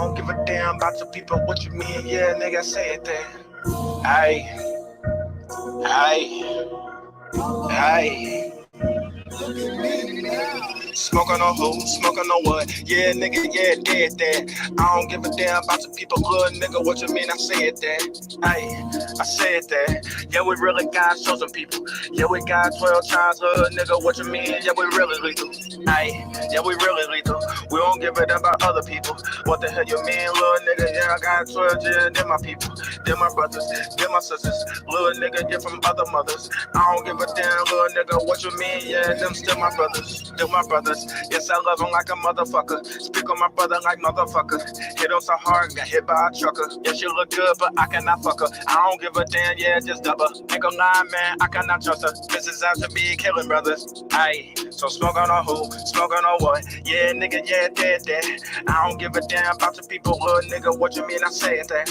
I don't give a damn about the people, what you mean, yeah, nigga, I said that. Aye, aye, aye. Smoking on who? Smoking on what? Yeah, nigga, yeah, dead that. I don't give a damn about the people, good nigga. What you mean? I said that. I said that. Yeah, we really got chosen people. Yeah, we got 12 times, nigga. What you mean? Yeah, we really lethal. Yeah, we really lethal. We don't give a damn about other people. What the hell you mean, little nigga? Yeah, I got 12, yeah, they're my people. They're my brothers. They're my sisters. Little nigga, they're from other mothers. I don't give a damn, little nigga. What you mean? Yeah, them still my brothers. They're my brothers. Yes, I love him like a motherfucker. Speak on my brother like motherfucker. Hit him so hard, got hit by a trucker. Yeah, she look good, but I cannot fuck her. I don't give a damn, yeah, just double. Ain't gon' lie, man, I cannot trust her. This is out to be killing brothers. So smoke on a who? Smoke on a what? Yeah, nigga, yeah, dead. I don't give a damn about the people, little nigga. What you mean? I said that.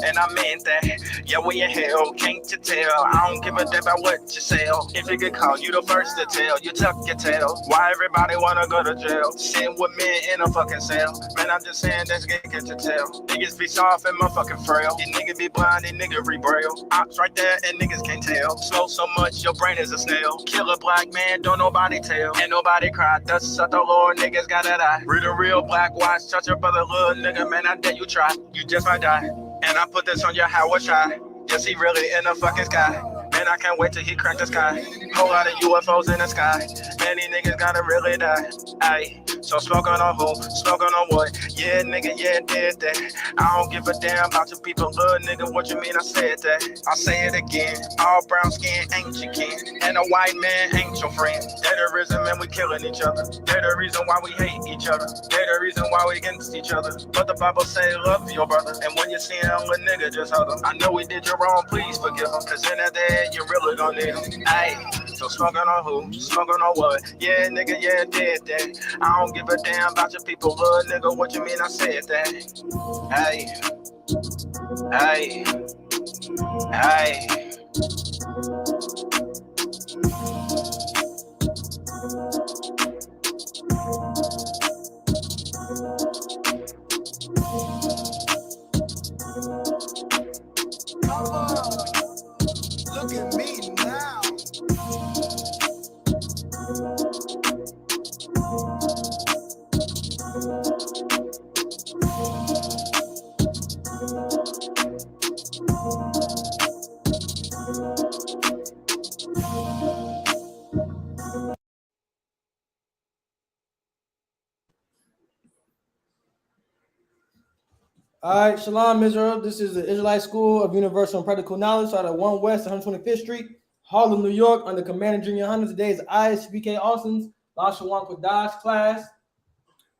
And I meant that. Yeah, we in hell, can't you tell? I don't give a damn about what you sell. If you get caught, you the first to tell. You tuck your tail. Why everybody wanna go to jail? Sitting with men in a fucking cell. Man, I'm just saying that's get to tell. Niggas be soft and motherfucking frail. These niggas be blind, these niggas read braille. Ops right there and niggas can't tell. Smoke so much, your brain is a snail. Kill a black man, don't nobody tell. Ain't nobody cry, thus shut the Lord, niggas gotta die. Read a real black watch, touch your brother, little nigga, man, I dare you try. You just might die. And I put this on your Howard Shy. Yes, he really in the fucking sky. Man, I can't wait till he crack the sky. Whole lot of UFOs in the sky. Man, these niggas gotta really die. So smoke on a who? Smoke on what? Yeah, nigga, yeah, did that. I don't give a damn about you people, little nigga. What you mean I said that? I say it again. All brown skin ain't your kin. And a white man ain't your friend. They're the reason, man, we killing each other. They're the reason why we hate each other. They're the reason why we against each other. But the Bible say love your brother. And when you see him, a nigga, just hug him. I know we did you wrong, please forgive him. Cause in that day, you really gon' need him. So smoking on who? Smoking on what? Yeah, nigga, yeah, did that. I don't give a damn about your people, little nigga. What you mean I said that? Hey, hey, hey. Look at me now. All right, Shalom, Israel. This is the Israelite School of Universal and Practical Knowledge out at 1 West 125th Street, Harlem, New York, under Commander Junior Hunter. Today is Isupk Austin's Lashawan Qadash class.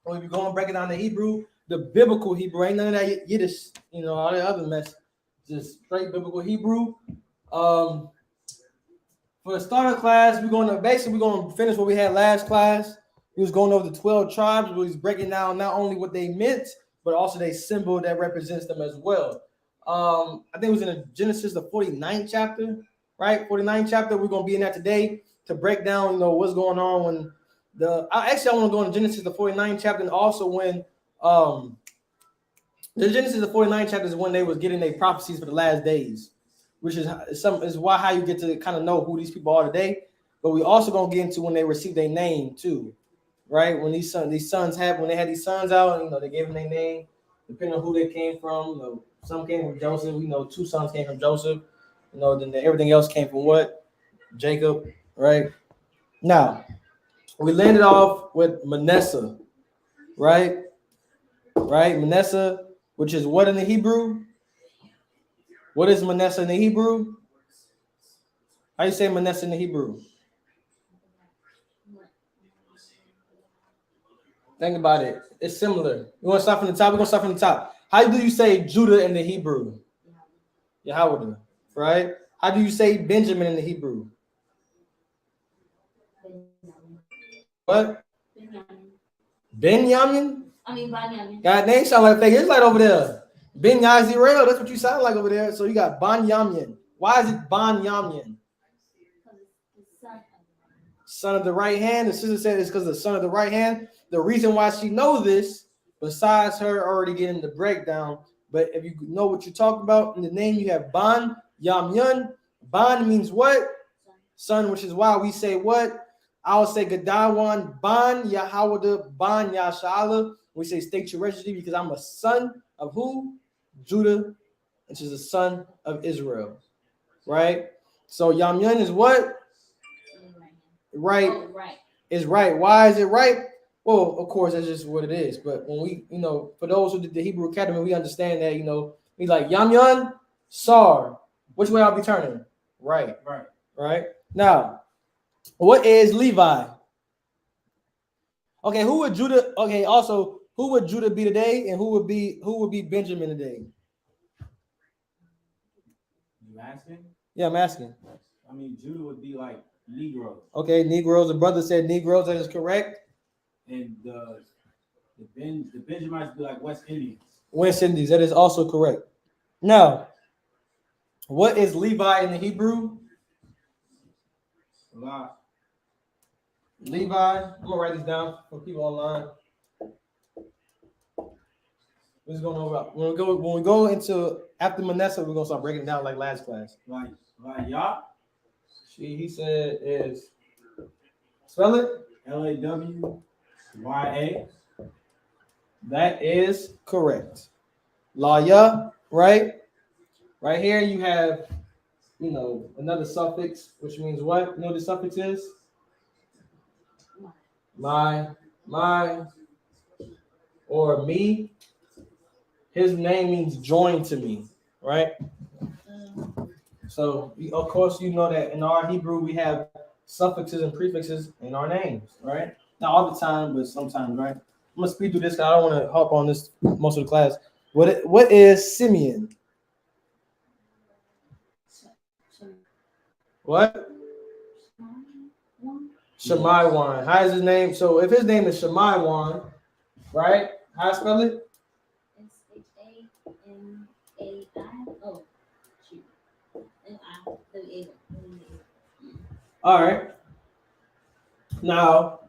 We'll be going breaking down the Hebrew, the biblical Hebrew. Ain't none of that Yiddish, all that other mess. Just straight biblical Hebrew. For the starter class, we're going to finish what we had last class. We was going over the 12 tribes. We was breaking down not only what they meant, but also their symbol that represents them as well. I think it was in Genesis, the 49th chapter, right? 49th chapter. We're going to be in that today to break down, what's going on when I want to go into Genesis, the 49th chapter, and also when the Genesis, the 49th chapter is when they was getting their prophecies for the last days, which is how you get to kind of know who these people are today. But we also going to get into when they received their name too. Right, when these sons when they had these sons out, they gave them their name, depending on who they came from. Some came from Joseph. 2 sons came from Joseph. Then everything else came from what? Jacob. Right. Now, we landed off with Manasseh. Right. Manasseh, which is what in the Hebrew? What is Manasseh in the Hebrew? How you say Manasseh in the Hebrew? Think about it. It's similar. You want to start from the top? We're going to start from the top. How do you say Judah in the Hebrew? Yahweh, right? How do you say Benjamin in the Hebrew? What? Benjamin? Banyamin. God, name sound like fake Israelite over there. Ben Yazirel, that's what you sound like over there. So you got Banyamin. Why is it Banyamin? Son of the right hand. The sister said it's because of the son of the right hand. The reason why she knows this, besides her already getting the breakdown. But if you know what you're talking about, in the name you have Ban, Yam Yun. Ban means what? Son, which is why we say what? I'll say Gadawan, Ban, Yahawada, Ban, Yashala. We say state your registry because I'm a son of who? Judah, which is a son of Israel. Right? So Yam Yun is what? Right. Oh, right. Is right. Why is it right? Well, of course, that's just what it is. But when we, for those who did the Hebrew Academy, we understand that, we like Yam Yun, Sar. Which way I'll be turning? Right. Right. Now, what is Levi? Okay, who would Judah? Okay, also, who would Judah be today, and who would be Benjamin today? You asking? Yeah, I'm asking. I mean, Judah would be like Negroes. Okay, Negroes. The brother said Negroes. That is correct. And the Benjamites would be like West Indians. West Indies. That is also correct. Now, what is Levi in the Hebrew? Levi. I'm gonna write this down for people online. We're just going over. When we go into after Manasseh, we're gonna start breaking it down like last class. Like Yah. He said is spell it. Lawya. That is correct. Lawya, right? Right here you have, another suffix, which means what? You know what the suffix is? My, or me. His name means joined to me, right? So, of course, you know that in our Hebrew, we have suffixes and prefixes in our names, right? Not all the time, but sometimes, right? I'm going to speed through this because I don't want to hop on this most of the class. What is Simeon? What? Shemaiwan. How is his name? So if his name is Shemaiwan, right? How I spell it? Shamai. Oh, shoot. M-I-W-A. All right. Now,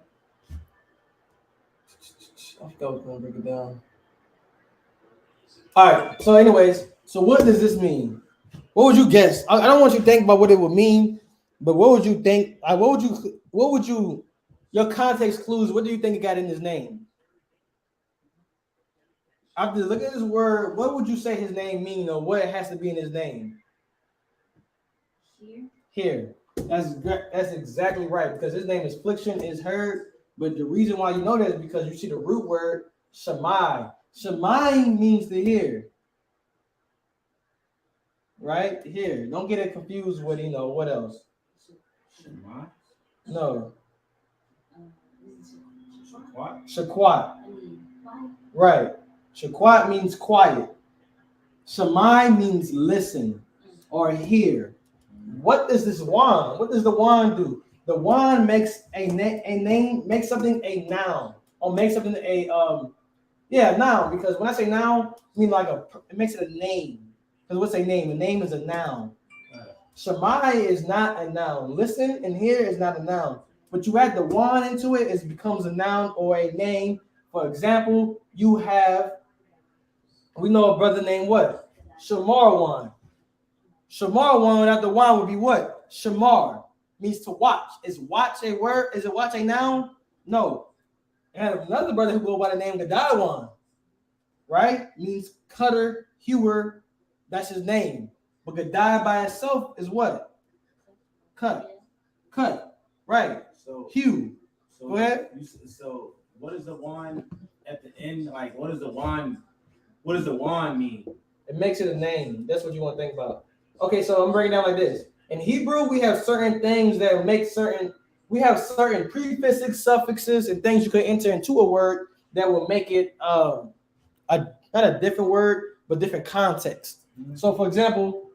I forgot I was going to break it down. All right. So, anyways, what does this mean? What would you guess? I don't want you to think about what it would mean, but what would you think? What would you? Your context clues. What do you think it got in his name? After looking at this word, what would you say his name mean, or what it has to be in his name? Here. That's exactly right, because his name is affliction is heard. But the reason why you know that is because you see the root word Shammai. Shammai means to hear. Right here. Don't get it confused with what else. Shammai? No. Shaquat? Shaquat. Right. Shaquat means quiet. Shammai means listen or hear. What does this wand? What does the wand do? The wand makes a name, makes something a noun, or makes something a noun. Because when I say noun, I mean it makes it a name. Because what's a name? A name is a noun. Shammai is not a noun. Listen and hear is not a noun. But you add the wand into it, it becomes a noun or a name. For example, we know a brother named what? Shamarwan. Shamarwan without the wand would be what? Shamar. Means to watch. Is watch a word? Is it watch a noun? No. And another brother who goes by the name Gadawan, right? Means cutter, hewer. That's his name. But Gadai by itself is what? Cut. Right. So hew. Go ahead. So what is the wand at the end? Like, what does the wand mean? It makes it a name. That's what you want to think about. Okay, so I'm breaking down like this. In Hebrew, we have certain things that make we have certain prefixes, suffixes, and things you could enter into a word that will make it not a different word, but different context. Mm-hmm. So, for example,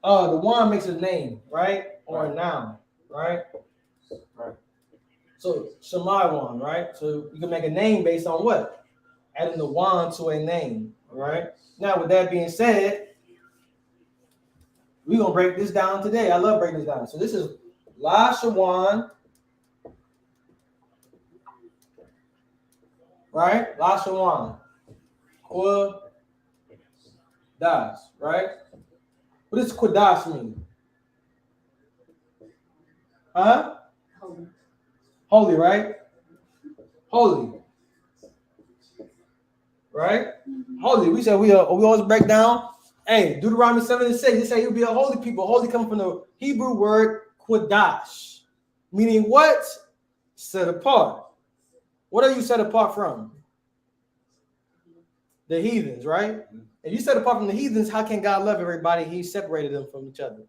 the one makes a name, right? Or a noun, right? Right. So, Shemaiwan, right? So, you can make a name based on what? Adding the one to a name, right? Now, with that being said, we're going to break this down today. I love breaking this down. So, this is Lashawan, right? Lashawan. Qadash, right? What does Qadash mean? Huh? Holy. Holy, right? Holy. Right? Holy. We said we always break down. Hey, Deuteronomy 7:6. They say you'll be a holy people. Holy comes from the Hebrew word Qadash, meaning what? Set apart. What are you set apart from? The heathens, right? If you set apart from the heathens, how can God love everybody? He separated them from each other.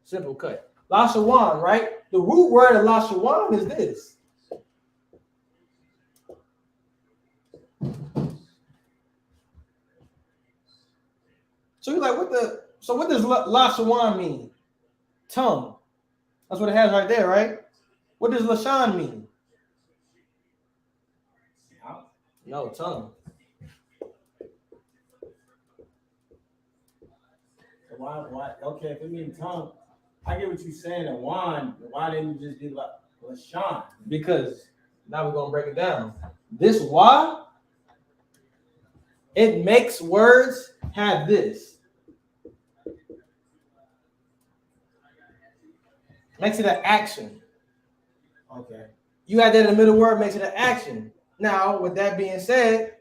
Simple cut. Lashawan, right? The root word of Lashawan is this. So you're like, what does Lashawan mean? Tongue. That's what it has right there, right? What does Lashan mean? No, tongue. Why? Okay, if it means tongue, I get what you're saying. A wand. Why didn't you just do like Lashawn? Because now we're gonna break it down. This why it makes words have this. Makes it an action. Okay. You add that in the middle word, makes it an action. Now, with that being said,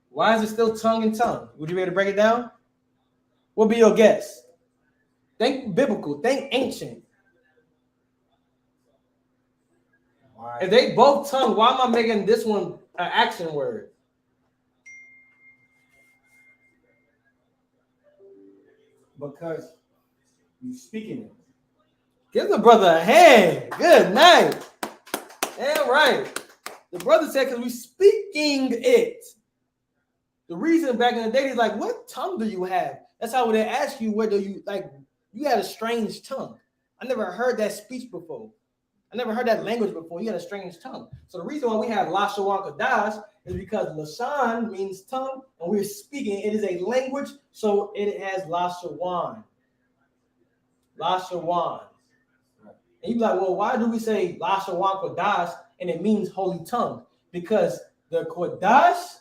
why is it still tongue and tongue? Would you be able to break it down? What be your guess? Think biblical, think ancient. Why? If they both tongue, why am I making this one an action word? Because you speaking it. Give the brother a hand. Good night. Yeah, right. The brother said, because we speaking it. The reason back in the day, he's like, what tongue do you have? That's how they ask you, whether you had a strange tongue. I never heard that speech before. I never heard that language before. You had a strange tongue. So the reason why we have Lashawan Qadash is because Lashan means tongue, and we're speaking. It is a language, so it has Lashawan. Lashawan. And you be like, well, why do we say Lashawan Qadash and it means holy tongue? Because the Qadash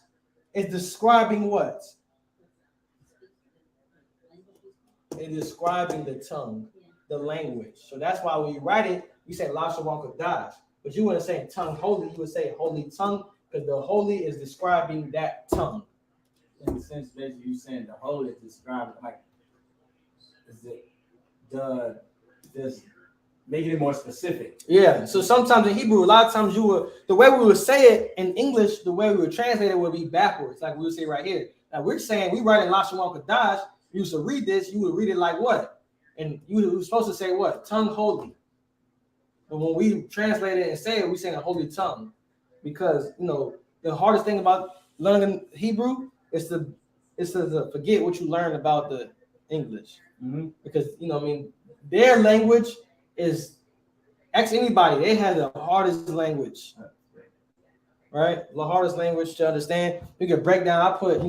is describing what? It's describing the tongue, the language. So that's why when you write it, you say Lashawan Qadash. But you wouldn't say tongue holy, you would say holy tongue, because the holy is describing that tongue. In the sense that you saying the holy is describing, like, is it just making it more specific? Yeah. So sometimes in Hebrew, a lot of times the way we would say it in English, the way we would translate it would be backwards, like we would say right here. Now we're saying we write in Lashawan Qadash. You used to read this, you would read it like what? And you were supposed to say what? Tongue holy. But when we translate it and say it, we say a holy tongue. Because the hardest thing about learning Hebrew is to forget what you learned about the English. Mm-hmm. Because their language is, ask anybody, they have the hardest language. Right? The hardest language to understand. We could break down, I put,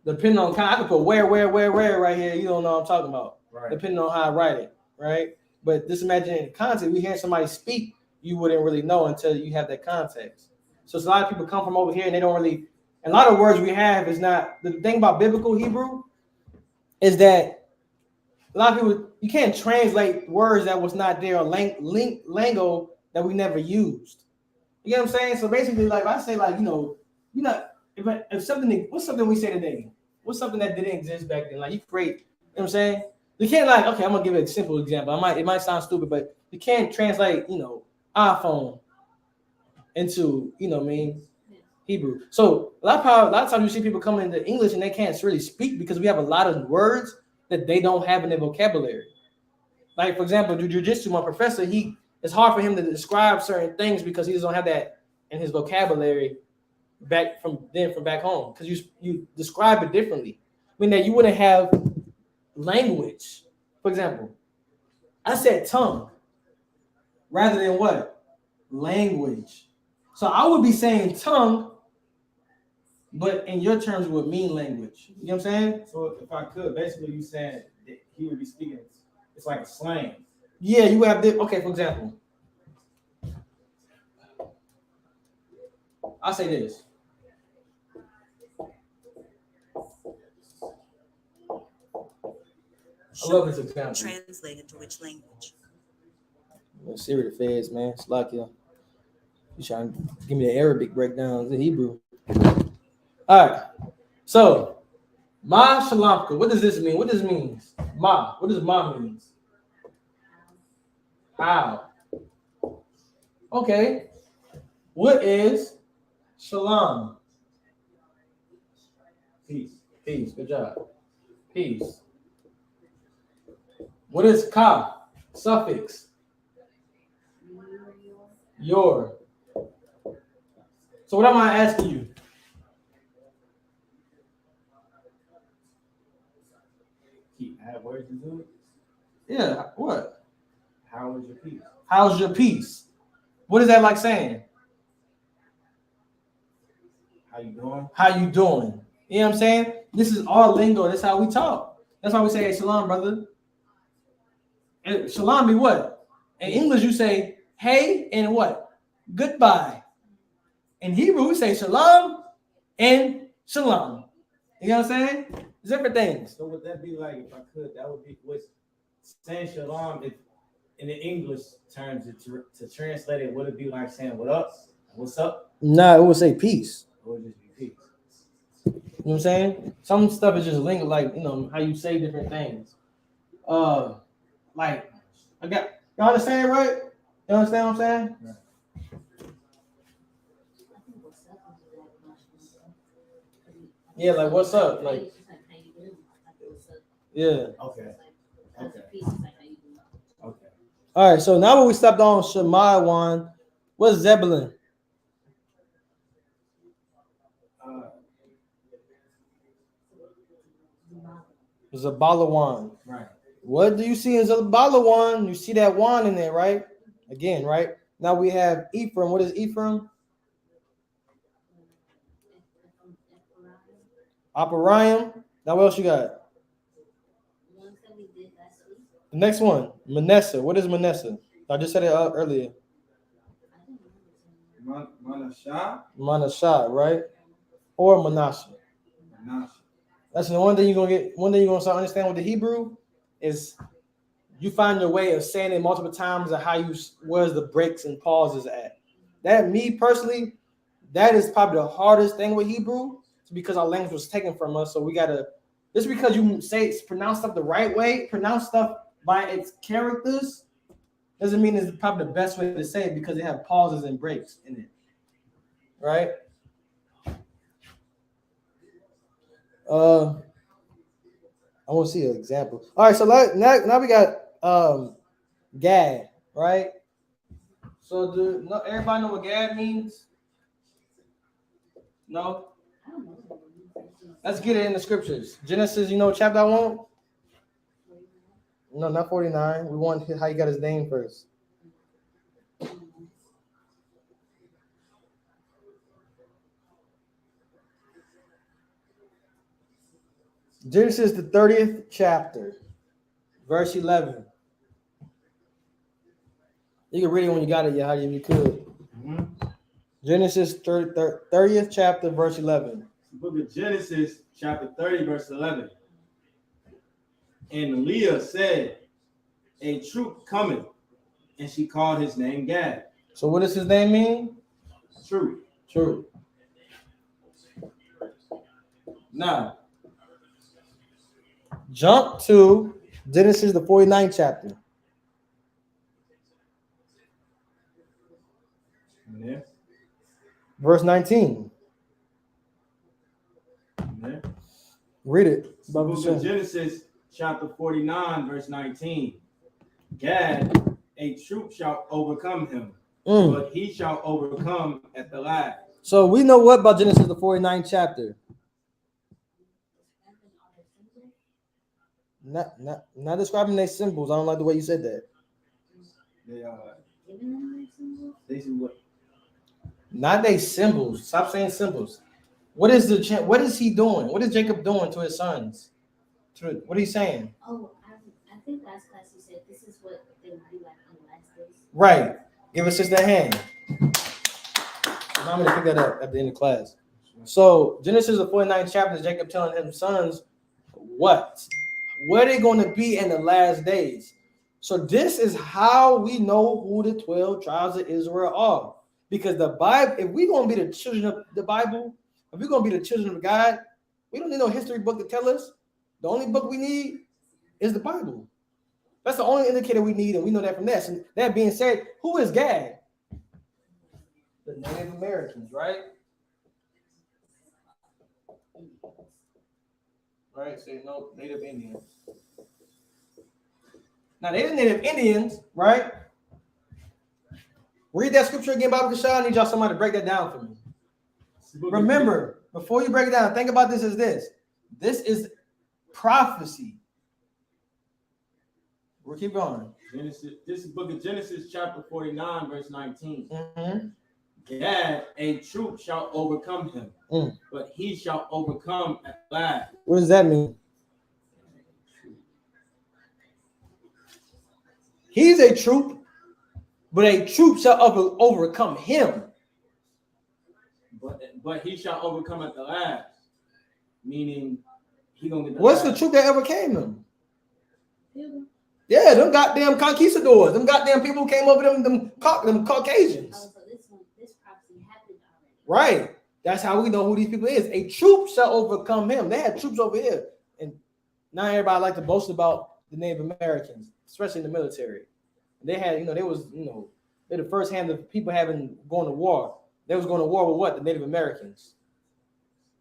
depending on kind, I could put where right here. You don't know what I'm talking about. Right. Depending on how I write it, right? But just imagine in the context, we hear somebody speak, you wouldn't really know until you have that context. So a lot of people come from over here and they don't really, and a lot of words we have is not, the thing about biblical Hebrew is that a lot of people, you can't translate words that was not there or lingo that we never used. You know what I'm saying? So basically, like I say, like, if something, what's something we say today? What's something that didn't exist back then? Like you create, you know what I'm saying? You can't okay, I'm gonna give it a simple example. It might sound stupid, but you can't translate, iPhone into, Hebrew. So a lot of times you see people come into English and they can't really speak because we have a lot of words that they don't have in their vocabulary. Like for example, Jiu-Jitsu, my professor, it's hard for him to describe certain things because he doesn't have that in his vocabulary back back home, because you describe it differently. I mean that you wouldn't have language. For example, I said tongue rather than what? Language. So I would be saying tongue, but in your terms would mean language. You know what I'm saying? So if I could, basically you saying that he would be speaking, it's like a slang. Yeah, you have this. Okay, for example, I say this. I love this example. Translated to which language? Siri the feds, man. It's like you trying to give me the Arabic breakdown, the Hebrew. All right. So, Ma Shalamka. What does this mean? What does this mean? Ma. What does Ma mean? How? Okay. What is Shalom? Peace. Peace. Good job. Peace. What is Ka? Suffix. Your. So what am I asking you? Add words into it. Yeah. What? How is your peace? How's your peace? What is that like saying? How you doing? How you doing? You know what I'm saying? This is our lingo. That's how we talk. That's why we say, hey, shalom, brother. And shalom be what? In English, you say, hey, and what? Goodbye. In Hebrew, we say shalom and shalom. You know what I'm saying? It's different things. So would that be like, if I could, that would be what saying shalom, if in the English terms, to translate it, would it be like saying what up? What's up? Nah, it would say peace. Or would it just be peace? You know what I'm saying? Some stuff is just linked, like, you know, how you say different things. Like, y'all understand, right? You understand what I'm saying? Right. Yeah, like, what's up? Like, yeah. Okay. Okay. Okay. All right, so now when we stopped on Shemaiwan, what's Zebulun? Zabalawan. Right. What do you see in Zabalawan? You see that one in there, right? Again, right? Now we have Ephraim. What is Ephraim? Apariam. Now what else you got? The next one, Manasseh. What is Manasseh? I just said it earlier. Manasseh, right? Or Manasseh. That's the one thing you're gonna get. One thing you're gonna start understand with the Hebrew is you find your way of saying it multiple times of how you where's the breaks and pauses at. That me personally, that is probably the hardest thing with Hebrew because our language was taken from us. So we gotta just because you pronounce stuff the right way, pronounce stuff by its characters, doesn't mean it's probably the best way to say it because they have pauses and breaks in it. Right? I want to see an example. All right, so now we got Gad, right? So everybody know what Gad means? No? Let's get it in the scriptures. Genesis, you know chapter I want? No, not 49. We want how he got his name first. Genesis, the 30th chapter, verse 11. You can read it when you got it, Yahya, if you could. Mm-hmm. Genesis 30th chapter, verse 11. Book of Genesis, chapter 30, verse 11. And Leah said, a troop cometh, and she called his name Gad. So what does his name mean? Troop. True. Now, jump to Genesis, the 49th chapter. Yeah. Verse 19. Yeah. Read it. Book of Genesis, chapter 49, verse 19. Gad, a troop shall overcome him, but he shall overcome at the last. So we know what about Genesis, the 49th chapter? Not describing their symbols. I don't like the way you said that. They see what? Not their symbols. Stop saying symbols. What is he doing? What is Jacob doing to his sons? What are you saying? Oh, I think last class you said this is what they would be like in the last days. Right. Give us just that hand. I'm going to pick that up at the end of class. So Genesis, the 49th chapter, is Jacob telling his sons what? where they're going to be in the last days. So this is how we know who the 12 tribes of Israel are. Because the Bible, if we're going to be the children of the Bible, if we're going to be the children of God, we don't need no history book to tell us. The only book we need is the Bible. That's the only indicator we need, and we know that from that. So that being said, who is Gad? The Native Americans, right? Right, say no, Native Indians. Now, they the Native Indians, right? Read that scripture again, Bible Kasha. I need y'all somebody to break that down for me. Remember, before you break it down, think about this as this. This is prophecy. We'll keep going. Genesis, this is book of Genesis, chapter 49, verse 19. Mm-hmm. Gad, a troop shall overcome him, but he shall overcome at last. What does that mean? He's a troop, but a troop shall overcome him. But he shall overcome at the last, meaning he gonna get the What's last. the troop that overcame him? Yeah, them goddamn conquistadors, them goddamn people who came over them Caucasians. Oh, so this prophecy happened already. Right. That's how we know who these people is. A troop shall overcome him. They had troops over here. And now everybody like to boast about the Native Americans, especially in the military. They had, they was, they're the first hand of people having going to war. They was going to war with what? The Native Americans.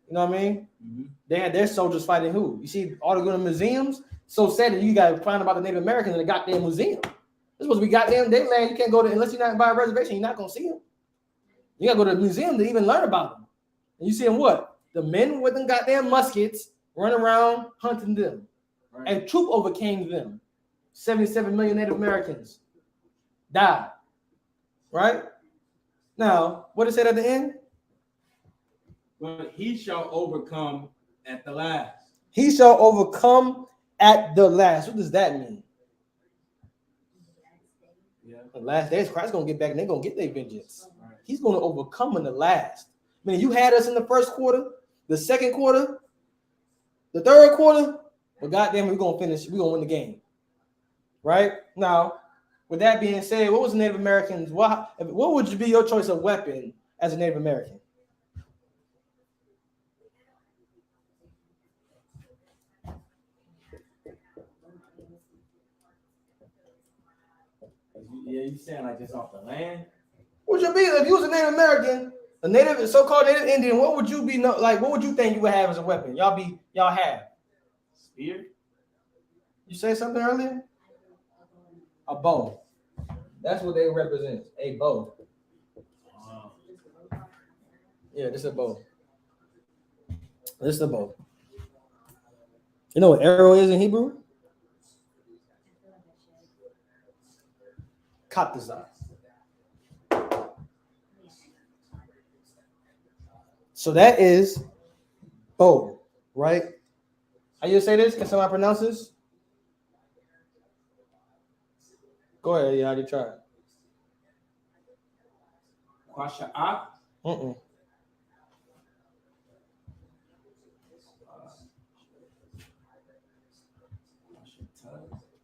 You know what I mean? Mm-hmm. They had their soldiers fighting who? You see all the good museums? So sad that you got to find about the Native Americans in the goddamn museum. This supposed to be goddamn their land. You can't go to, unless you're not by a reservation, you're not going to see them. You got to go to the museum to even learn about them. And you see them what? The men with them goddamn muskets running around hunting them. Right. And troop overcame them. 77 million Native Americans died. Right? Now, what it said at the end? But he shall overcome at the last. He shall overcome at the last. What does that mean? Yeah. The last days, Christ's going to get back and they're going to get their vengeance. Right. He's going to overcome in the last. I mean, you had us in the first quarter, the second quarter, the third quarter, but goddamn, we're going to finish. We're going to win the game. Right? Now, with that being said, what was the Native Americans? What would be your choice of weapon as a Native American? Yeah, you saying like this off the land? What would you be if you was a Native American, a Native, so-called Native Indian? What would you be like? What would you think you would have as a weapon? Y'all have Spear? You said something earlier? A bow. That's what they represent. A bow. Yeah, this is a bow. This is a bow. You know what arrow is in Hebrew? Katazah. So that is bow, right? How you say this? Can somebody pronounce this? Go ahead, you already tried. Kwasha'at?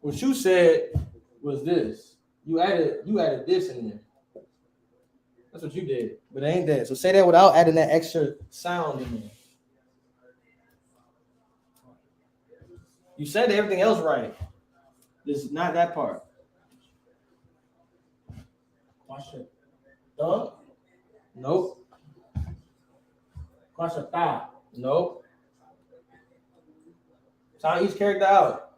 What you said was this. You added this in there. That's what you did, but it ain't that. So say that without adding that extra sound in there. You said everything else right. This is not that part. Kwasha'at? Nope. Kwasha'at? Nope. Sound each character out.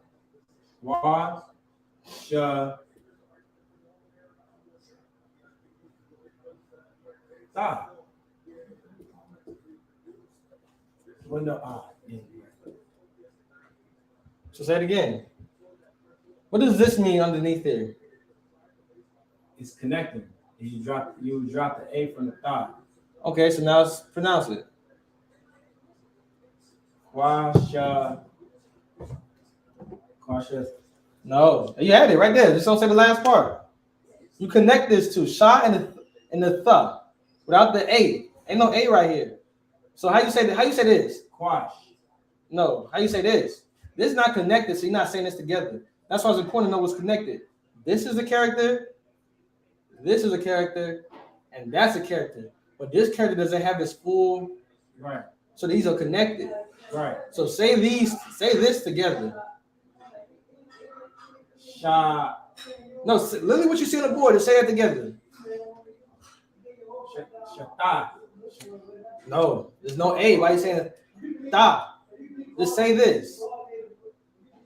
Kwasha'at. Well, no, So say it again. What does this mean underneath there? it's connecting. You drop the A from the thought. Okay, so now let's pronounce it. Kwasha. No, you had it right there. Just don't say the last part. You connect this to Sha and the Tha without the A. Ain't no A right here. So how you say this? Quash. No, how you say this? This is not connected, so you're not saying this together. That's why it's important to know what's connected. This is a character, this is a character, and that's a character. But this character doesn't have its full. Right. So these are connected. Right. So say this together. Sha. No, literally what you see on the board, just say that together. Shata. No, there's no A. Why are you saying da? Just say this.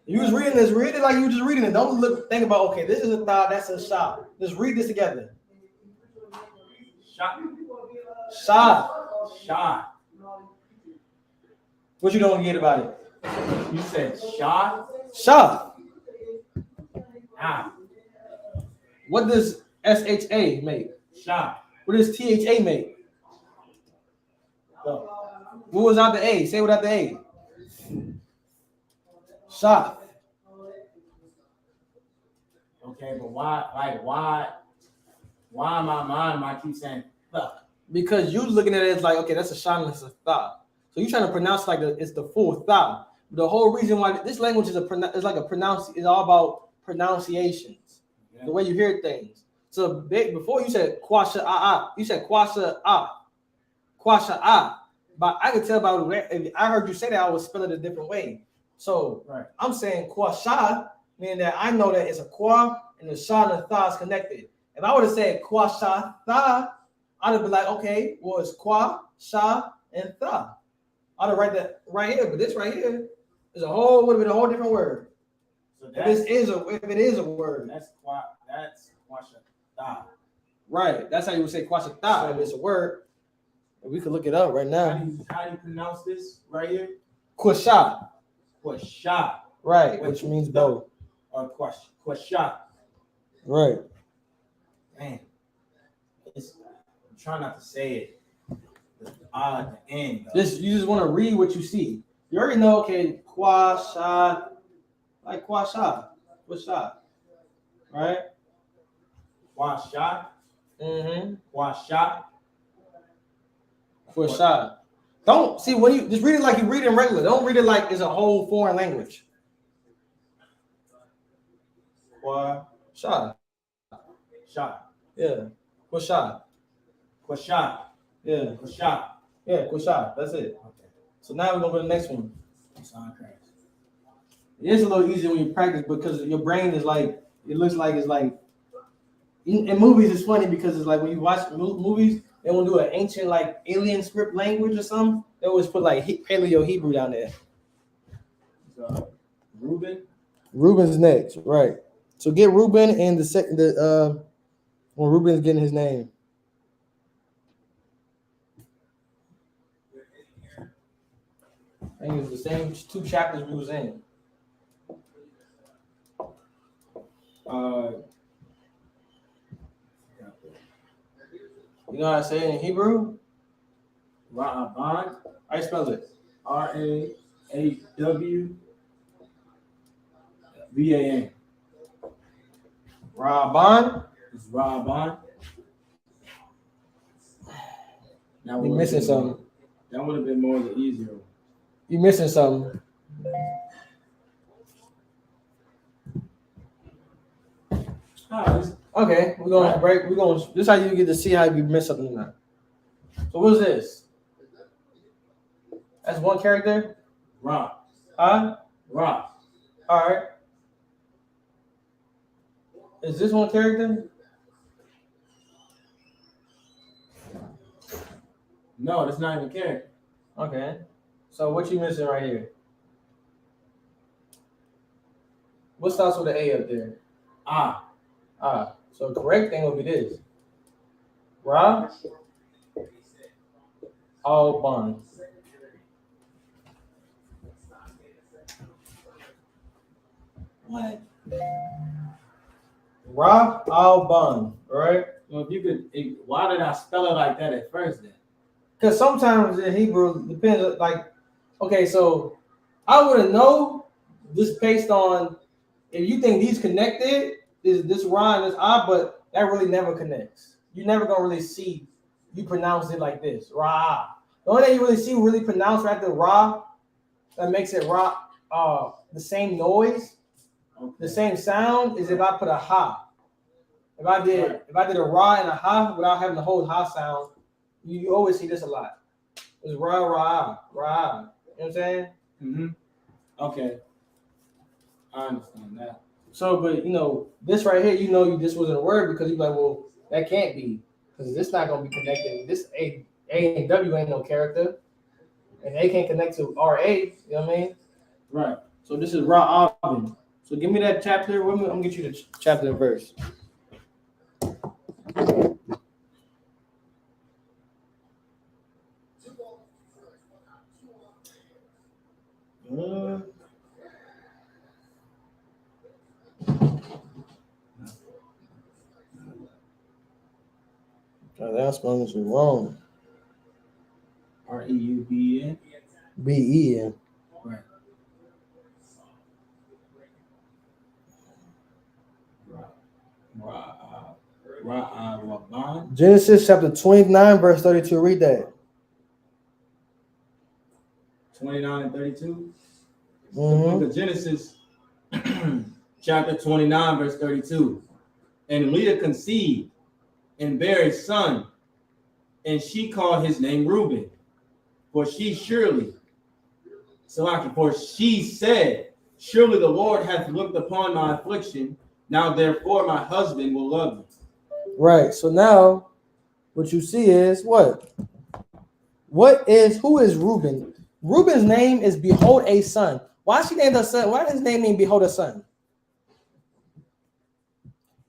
You was reading this, read it like you were just reading it. Don't think about, okay, this is a da, that's a sha. Just read this together. Sha. Sha. Sha. What you don't get about it? You said sha. Sha. Ah. What does SHA make? Sha. What does THA make? Go. What was out the A? Say without the A. Sha. Okay, but why in my mind I keep saying the? Because you looking at it as like, okay, that's a sha and that's a tha. So you're trying to pronounce like it's the full tha. The whole reason why this language is it's all about pronunciations. Yeah. The way you hear things. So before you said kwasha ah, you said kwasha ah, kwasha ah. But I could tell by if I heard you say that, I would spell it a different way. So right. I'm saying kwasha, meaning that I know that it's a kwa and the sha and the tha is connected. If I would have said kwasha tha, I'd have been like, okay, well, it's kwa, sha, and tha. I'd have write that right here, but this right here would have been a whole different word. So if it is a word. That's kwasha tha. Right. That's how you would say kwasha tha if it's a word. We could look it up right now. How do you pronounce this right here? Kwasha. Kwasha. Right, which means both. Or kwasha. Right. Man, I'm trying not to say it. The at the end. You just want to read what you see. You already know, okay, kwasha, like kwasha, right? Kwasha. Mm-hmm. Kwasha. Kwasha. Don't see when you just read it like you read it in regular. Don't read it like it's a whole foreign language. Kwasha. Sha. Yeah. Kwasha. Kwasha. Yeah. Kwasha. Yeah, kwasha. That's it. Okay. So now we're gonna go to the next one. Sound crazy. It's a little easier when you practice because your brain is like, it looks like it's like, in movies it's funny because it's like when you watch movies, they won't do an ancient like alien script language or something. They always put like Paleo Hebrew down there. Reuben. Reuben's next, right? So get Reuben and when Reuben's getting his name. I think it's the same 2 chapters we was in. You know how to say it in Hebrew? Ra'aban. How you spell it? Rawban. Rabban. It's Ra'aban. You missing something. That would have been more the easier one. You missing something. Okay, we're gonna break. This is how you get to see how you miss something or not. So what's this? That's one character? Ra. Huh? Ra. All right. Is this one character? No, that's not even character. Okay. So what you missing right here? What starts with an A up there? Ah. So the correct thing would be this. Ra. Al-Ban. What? Ra Al-Ban, right? Well, if you could, why did I spell it like that at first then? Because sometimes in Hebrew depends. Like, okay, so I wouldn't know just based on if you think these connected, this Ra and this Ah, but that really never connects. You never gonna really see you pronounce it like this, Ra. The only thing you really see really pronounced right after Ra that makes it Ra the same noise, the same sound is if I put a ha. If I did a ra and a ha without having the whole ha sound, you always see this a lot. It's ra ra ra. You know what I'm saying? Mm-hmm. Okay. I understand that. So, but this right here, this wasn't a word because you're like, well, that can't be because this not gonna be connected. This A and W ain't no character, and A can't connect to RA. You know what I mean? Right. So this is Ra Avin. So give me that chapter. I'm gonna get you the chapter and verse. That's spelling is wrong. REUBEN. BEN. Right. Genesis chapter 29, verse 32. Read that. 29 and 32. Mm-hmm. The book of Genesis, chapter 29, verse 32. And Leah conceived and bare a son, and she called his name Reuben, for she said, surely the Lord hath looked upon my affliction. Now therefore my husband will love me. Right. So now what you see is what? Who is Reuben? Reuben's name is Behold a Son. Why she named her son? Why does his name mean Behold a Son?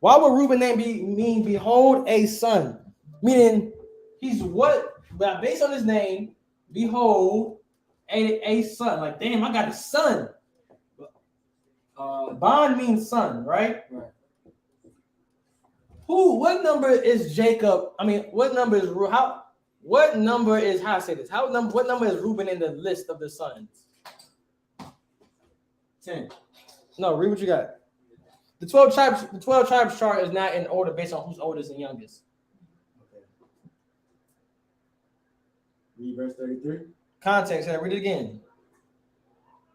Why would Reuben name mean Behold a Son? Meaning he's what? But based on his name, Behold a son. Like, damn, I got a son. Bond means son, right? Right. What number is Jacob? I mean, what number is what number is how I say this? What number is Reuben in the list of the sons? 10. No, read what you got. The 12 tribes chart is not in order based on who's oldest and youngest. Okay. Read verse 33. Context, read it again.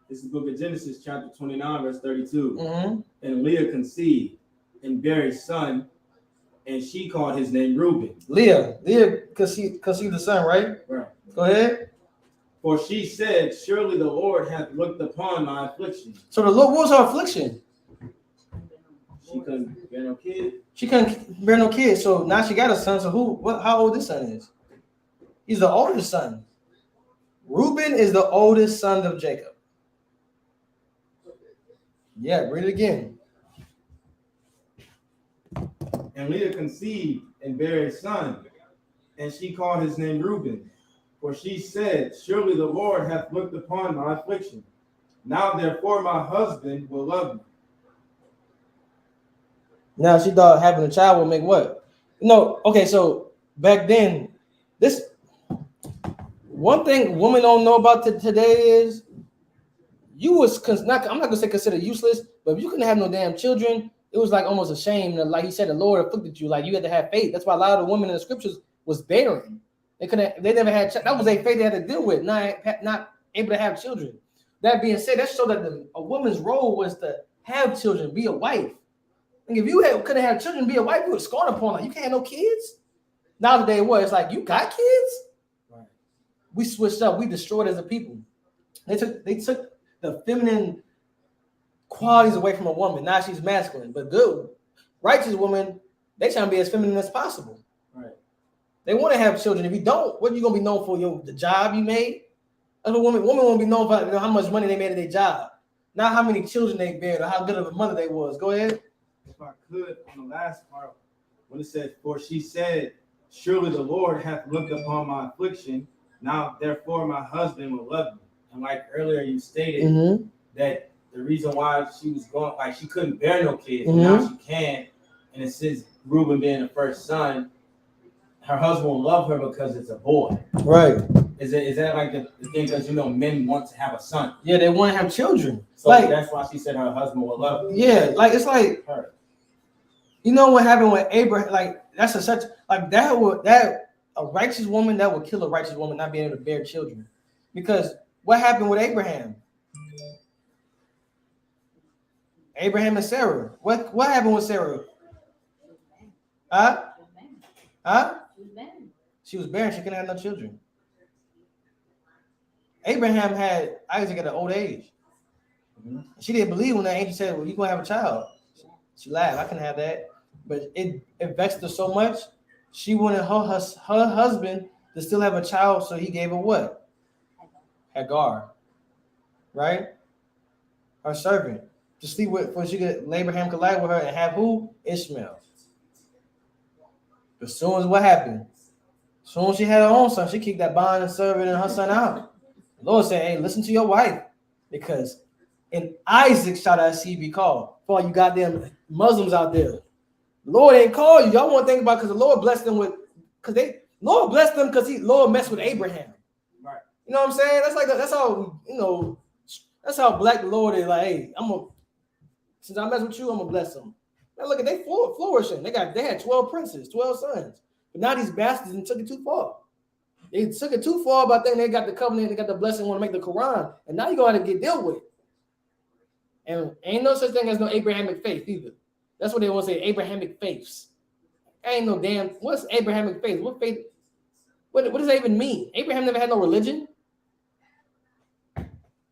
This is the book of Genesis, chapter 29, verse 32. Mm-hmm. And Leah conceived and bare a son, and she called his name Reuben. Leah conceived the son, right? Right. Go ahead. For she said, surely the Lord hath looked upon my affliction. So the Lord, what was her affliction? She couldn't bear no kid. She couldn't bear no kids. So now she got a son. So how old this son is? He's the oldest son. Reuben is the oldest son of Jacob. Yeah, read it again. And Leah conceived and bare a son, and she called his name Reuben. For she said, surely the Lord hath looked upon my affliction. Now therefore my husband will love me. Now she thought having a child will make what? No, okay, so back then, this one thing women don't know about today is I'm not gonna say considered useless, but if you couldn't have no damn children, it was like almost a shame that, like he said, the Lord afflicted you. Like you had to have faith. That's why a lot of the women in the scriptures was barren. They never had. That was a faith they had to deal with. Not able to have children. That being said, that showed that a woman's role was to have children, be a wife. And if you couldn't have children, be a wife, you would scorn upon like you can't have no kids. Nowadays, what it's like you got kids. Right. We switched up. We destroyed as a people. They took the feminine qualities away from a woman. Now she's masculine, but good, righteous woman, they trying to be as feminine as possible. Right. They want to have children. If you don't, what are you gonna be known for? The job you made. That's what women won't be known for how much money they made at their job, not how many children they bared or how good of a mother they was. Go ahead. If I could, on the last part, when it said, for she said, surely the Lord hath looked upon my affliction. Now therefore my husband will love me. And like earlier you stated that the reason why she was going, like she couldn't bear no kids, and now she can. And it says Reuben being the first son, her husband will love her because it's a boy. Right. Is that like the thing because men want to have a son? Yeah, they want to have children. So like that's why she said her husband will love her. Yeah, like it's like her. You know what happened with Abraham? Like that's a righteous woman that would kill a righteous woman not being able to bear children. Because what happened with Abraham? Abraham and Sarah. What happened with Sarah? Huh? Huh? She was barren. She couldn't have no children. Abraham had Isaac at an old age. Mm-hmm. She didn't believe when that angel said, well, you're going to have a child. She laughed. I couldn't have that. But it vexed her so much, she wanted her husband to still have a child, so he gave her what? Hagar. Right? Her servant. To sleep with, for Abraham could lie with her and have who? Ishmael. As soon as what happened? As soon as she had her own son, she kicked that bond and servant and her son out. The Lord said, hey, listen to your wife, because in Isaac shall that seed be called. For all you goddamn Muslims out there. The Lord ain't called you. Y'all want to think about, because the Lord blessed them with, Lord blessed them because Lord messed with Abraham. Right. You know what I'm saying? That's how black the Lord is. Like, hey, since I mess with you, I'm gonna bless them. Now look at they flourishing. They had 12 princes, 12 sons. But now these bastards took it too far. They took it too far about that. They got the covenant, they got the blessing, want to make the Quran, and now you're gonna have to get dealt with it. And ain't no such thing as no Abrahamic faith either. That's what they want to say, Abrahamic faiths. Ain't no damn. What's Abrahamic faith? What faith? What does that even mean? Abraham never had no religion.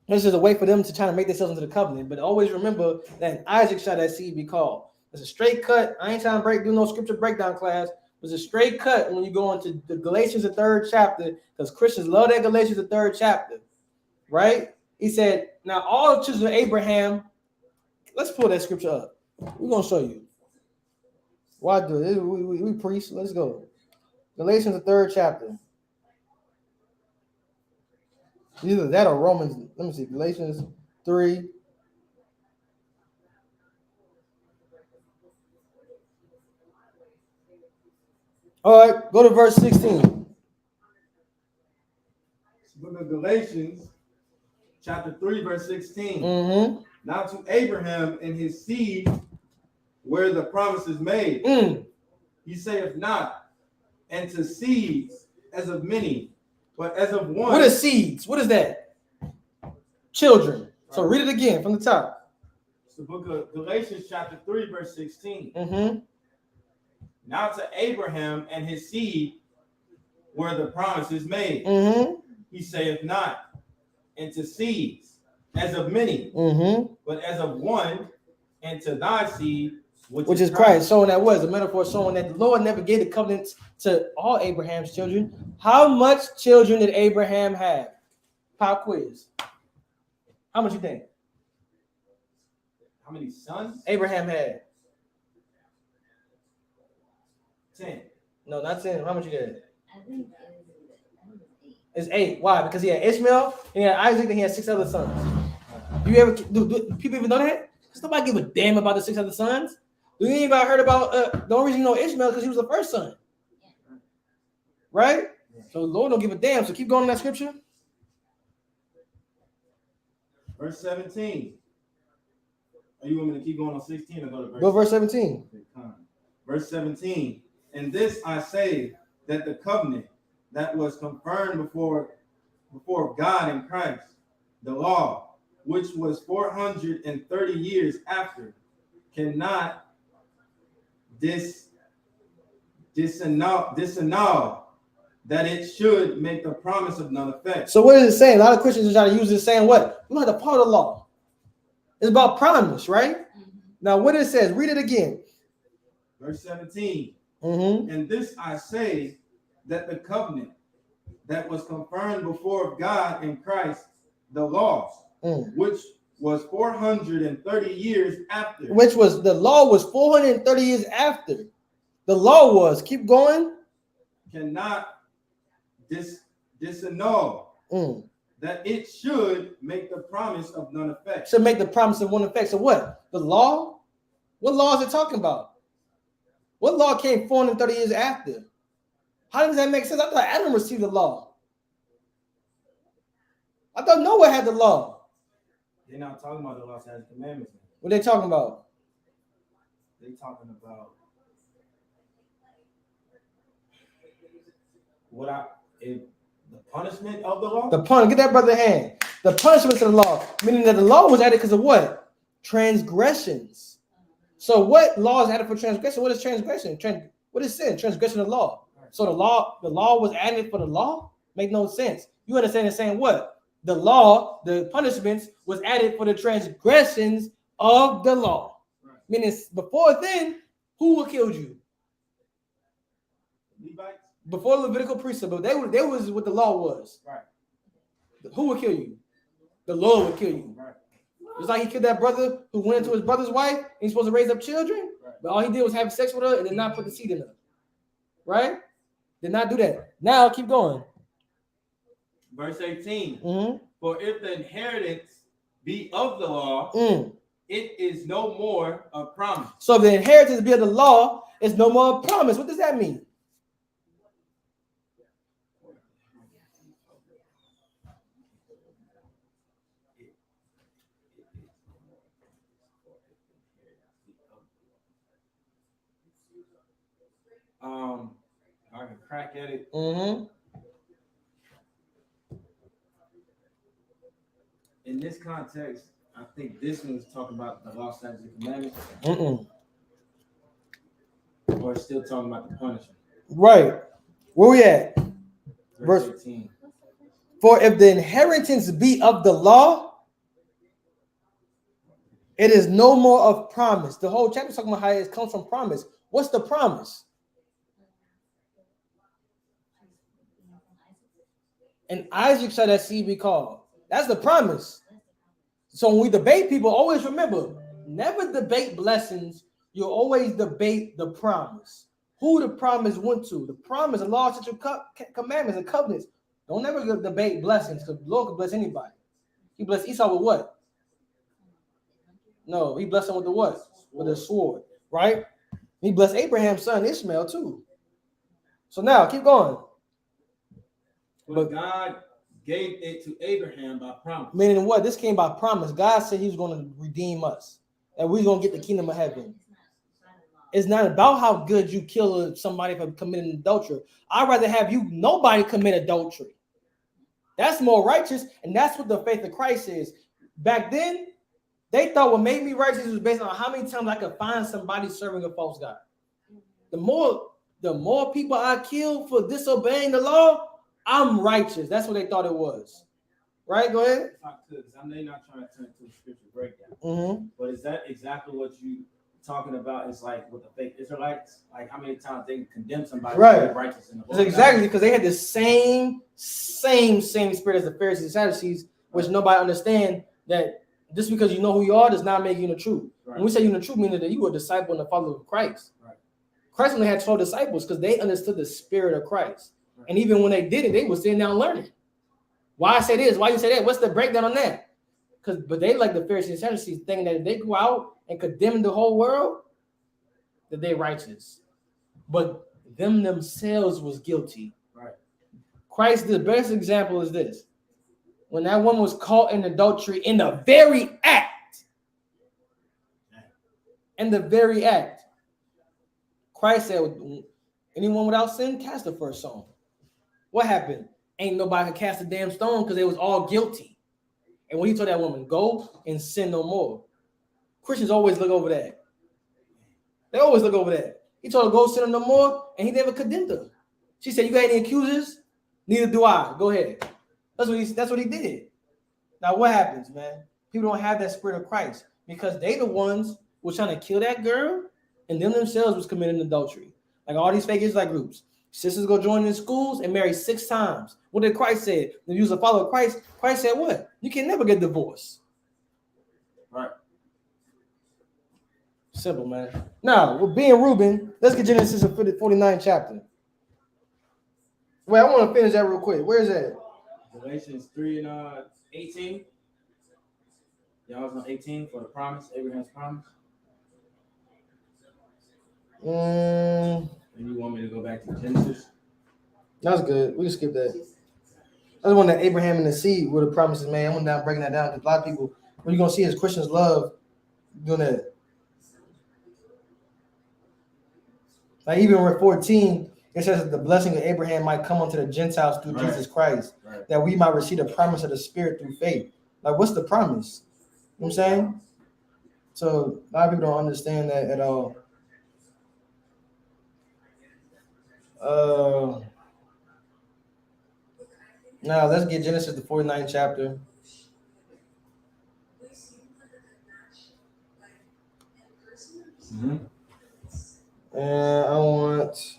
This is a way for them to try to make themselves into the covenant. But always remember that in Isaac shall that seed be called. It's a straight cut. I ain't trying to do no scripture breakdown class. It's a straight cut when you go into the Galatians, the 3rd chapter, because Christians love that Galatians, the 3rd chapter, right? He said, now all the children of Abraham, let's pull that scripture up. We're going to show you. Why do it? We preach. Let's go. Galatians, the 3rd chapter. Either that or Romans. Let me see. Galatians 3. All right, go to verse 16. Book of Galatians, chapter 3, verse 16. Mm-hmm. Now to Abraham and his seed were the promises made. He saith not, and to seeds as of many, but as of one. What is seeds? What is that? Children. Right. So read it again from the top. It's the book of Galatians, chapter 3, verse 16. Mm-hmm. Now to Abraham and his seed were the promises made. Mm-hmm. He saith not, and to seeds as of many, but as of one, and to thy seed, which is Christ. Showing that was a metaphor showing that the Lord never gave the covenants to all Abraham's children. How much children did Abraham have? Pop quiz. How much you think? How many sons Abraham had? 10. No, not 10. How much you get? I think it's 8. Why? Because he had Ishmael, he had Isaac, and he had 6 other sons. Do people even know that? Because nobody give a damn about the 6 other sons. Do you anybody heard about the only reason you know Ishmael because he was the first son? Right? So the Lord don't give a damn. So keep going in that scripture. Verse 17. Are you want me to keep going on 16 or go to verse? Go verse 17. Verse 17. And this I say, that the covenant that was confirmed before God in Christ, the law, which was 430 years after, cannot disannul that it should make the promise of none effect. So what is it saying? A lot of Christians are trying to use this saying what? You know the part of the law. It's about promise, right? Now what it says, read it again. Verse 17. And this I say, that the covenant that was confirmed before God in Christ, the laws, which was 430 years after. The law was 430 years after. The law was, keep going. Cannot disannul that it should make the promise of none effect. Should make the promise of one effect. So what? The law? What law is it talking about? What law came 430 years after? How does that make sense? I thought Adam received the law. I thought Noah had the law. They're not talking about the law, statutes, and commandments. What are they talking about? They're talking about the punishment of the law. Get that brother hand. The punishment of the law, meaning that the law was added because of what? transgressions. So what law is added for transgression? What is transgression? What is sin? Transgression of law. So the law was added for the law? Make no sense. You understand it saying what? The law, the punishments was added for the transgressions of the law. Right. Meaning before then, who would kill you? Levites? Before Levitical priesthood, but they was what the law was. Right. Who would kill you? The Lord would kill you. Right. It's like he killed that brother who went into his brother's wife and he's supposed to raise up children, Right. but all he did was have sex with her and did not put the seed in her. Right? Did not do that. Now keep going. Verse 18. Mm-hmm. For if the inheritance be of the law, it is no more a promise. So if the inheritance be of the law, it's no more a promise. What does that mean? I can crack at it. Mm-hmm. In this context, I think this one's talking about the law, statutes, and commandments, or it's still talking about the punishment. Right. Where we at? Verse 18. For if the inheritance be of the law, it is no more of promise. The whole chapter is talking about how it comes from promise. What's the promise? And Isaac shall that seed be called. That's the promise. So when we debate people, always remember, never debate blessings. You always debate the promise. Who the promise went to. The promise, the law, statutes, commandments, and covenants. Don't ever debate blessings because the Lord can bless anybody. He blessed Esau with what? No, he blessed him with the what? With a sword, right? He blessed Abraham's son Ishmael too. So now keep going. But God gave it to Abraham by promise. Meaning what? This came by promise. God said he was going to redeem us. That we're going to get the kingdom of heaven. It's not about how good you kill somebody for committing adultery. I'd rather have nobody commit adultery. That's more righteous, and that's what the faith of Christ is. Back then, they thought what made me righteous was based on how many times I could find somebody serving a false god. The more people I kill for disobeying the law, I'm righteous. That's what they thought it was. Right? Go ahead. If I could, because I'm not trying to turn to a scripture breakdown. Mm-hmm. But is that exactly what you talking about? Is like with the fake Israelites, like how many times they condemn somebody Right. righteous in the It's exactly because they had the same spirit as the Pharisees and Sadducees, which nobody understand that just because you know who you are does not make you in the truth. Right. When we say you in the truth, meaning that you were a disciple and a follower of Christ. Right. Christ only had 12 disciples because they understood the spirit of Christ. Right. And even when they did it, they were sitting down learning. Why I say this? Why you say that? What's the breakdown on that? But they like the Pharisees and Sadducees thinking that if they go out and condemn the whole world, that they're righteous. But them themselves was guilty. Right. Christ, the best example is this. When that woman was caught in adultery in the very act. In the very act. Christ said, anyone without sin, cast the first stone. What happened? Ain't nobody could cast a damn stone because they was all guilty. And when he told that woman, go and sin no more. Christians always look over that. They always look over that. He told her, go sin no more, and he never condemned her. She said, you got any accusers? Neither do I. Go ahead. That's what he did. Now what happens, man? People don't have that spirit of Christ because they the ones who were trying to kill that girl and them themselves was committing adultery. Like all these fake Israelite groups. Sisters go join in schools and marry 6 times. What did Christ say? When you was a follower of Christ, Christ said what? You can never get divorced. Right. Simple, man. Now, with being Reuben, let's get Genesis 49 chapter. Wait, I want to finish that real quick. Where is that? Galatians 3 and 18. Y'all was on 18 for the promise, Abraham's promise. And you want me to go back to Genesis? That's good. We can skip that. I just want that Abraham and the seed where the promises made. I'm not breaking that down because a lot of people, what you're gonna see is Christians love doing that. Like even with 14, it says that the blessing of Abraham might come unto the Gentiles through Jesus Christ, that we might receive the promise of the Spirit through faith. Like, what's the promise? You know what I'm saying? So a lot of people don't understand that at all. Now let's get Genesis the 49th chapter. Mhm. And I want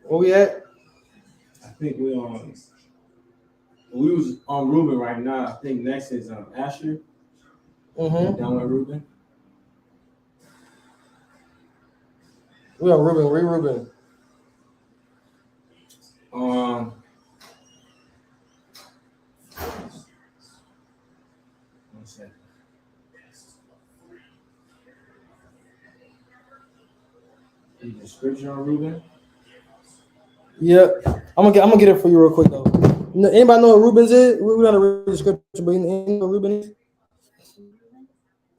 where we at? I think we was on Reuben right now. I think next is Asher. Mm-hmm. Down with Reuben. We are Reuben. We're Reuben. One second. Is the scripture on Reuben? Yep. I'm gonna get it for you real quick though. Anybody know what Reuben's is? We're gonna read the scripture, but you know what Reuben is?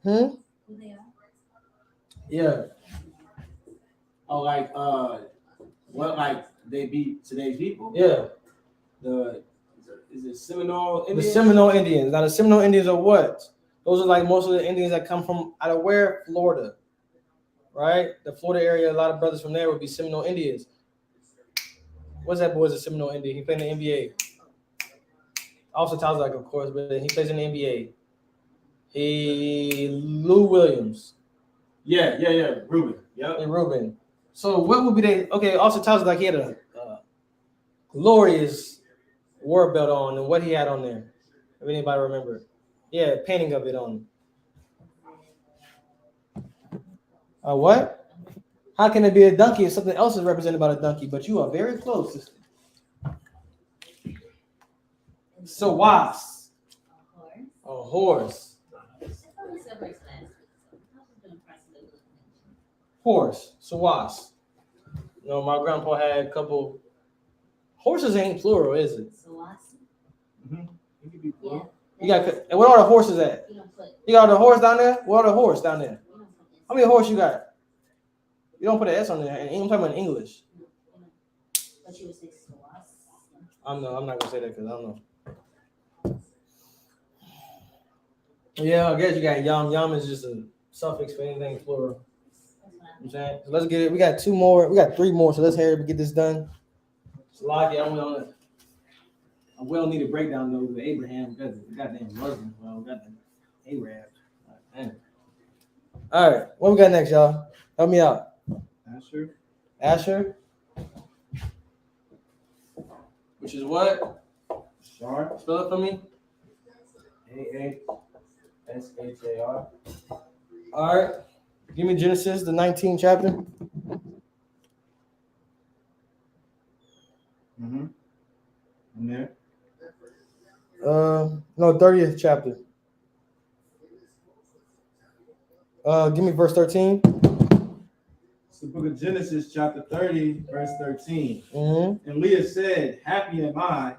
Who they are? Yeah. Oh, like what like they beat today's people? Yeah. Is it Seminole The Indians? Seminole Indians. Now the Seminole Indians are what? Those are like most of the Indians that come from out of where? Florida. Right? The Florida area, a lot of brothers from there would be Seminole Indians. What's that boy's a Seminole Indian? He played in the NBA. Also Tazak, of course, but he plays in the NBA. Lou Williams. Yeah. Reuben. Yep. And Reuben. So what would be they? Okay, also tells like he had a glorious war belt on, and what he had on there. If anybody remember, yeah, painting of it on. What? How can it be a donkey if something else is represented by a donkey? But you are very close, sister. So was A horse. a horse. I thought we said race last week, so I was gonna press a little bit. Horse. So was. You know, my grandpa had a couple. Horses ain't plural, is it? So I see. It could be Yeah. cool. You got. And what are the horses at? You don't put. You got the horse down there. What are the horse down there? You don't put this. How many horse you got? You don't put an S on there. And I'm talking about in English. But you would say so I see. I'm not gonna say that because I don't know. Yeah, I guess you got yum. Yum is just a suffix for anything plural. That's what I'm saying. So let's get it. We got 2 more. We got 3 more. So let's hurry up and get this done. So like I'm on it. A well-needed breakdown though with Abraham because the goddamn Muslims, well, goddamn Arab. All right, what we got next, y'all? Help me out. Asher. Which is what? Shar. Spell it for me. AASHAR. All right. Give me Genesis, the 19th chapter. Mm-hmm. In there. No, 30th chapter. Give me verse 13. It's the book of Genesis, chapter 30, verse 13. Mm-hmm. And Leah said, "Happy am I,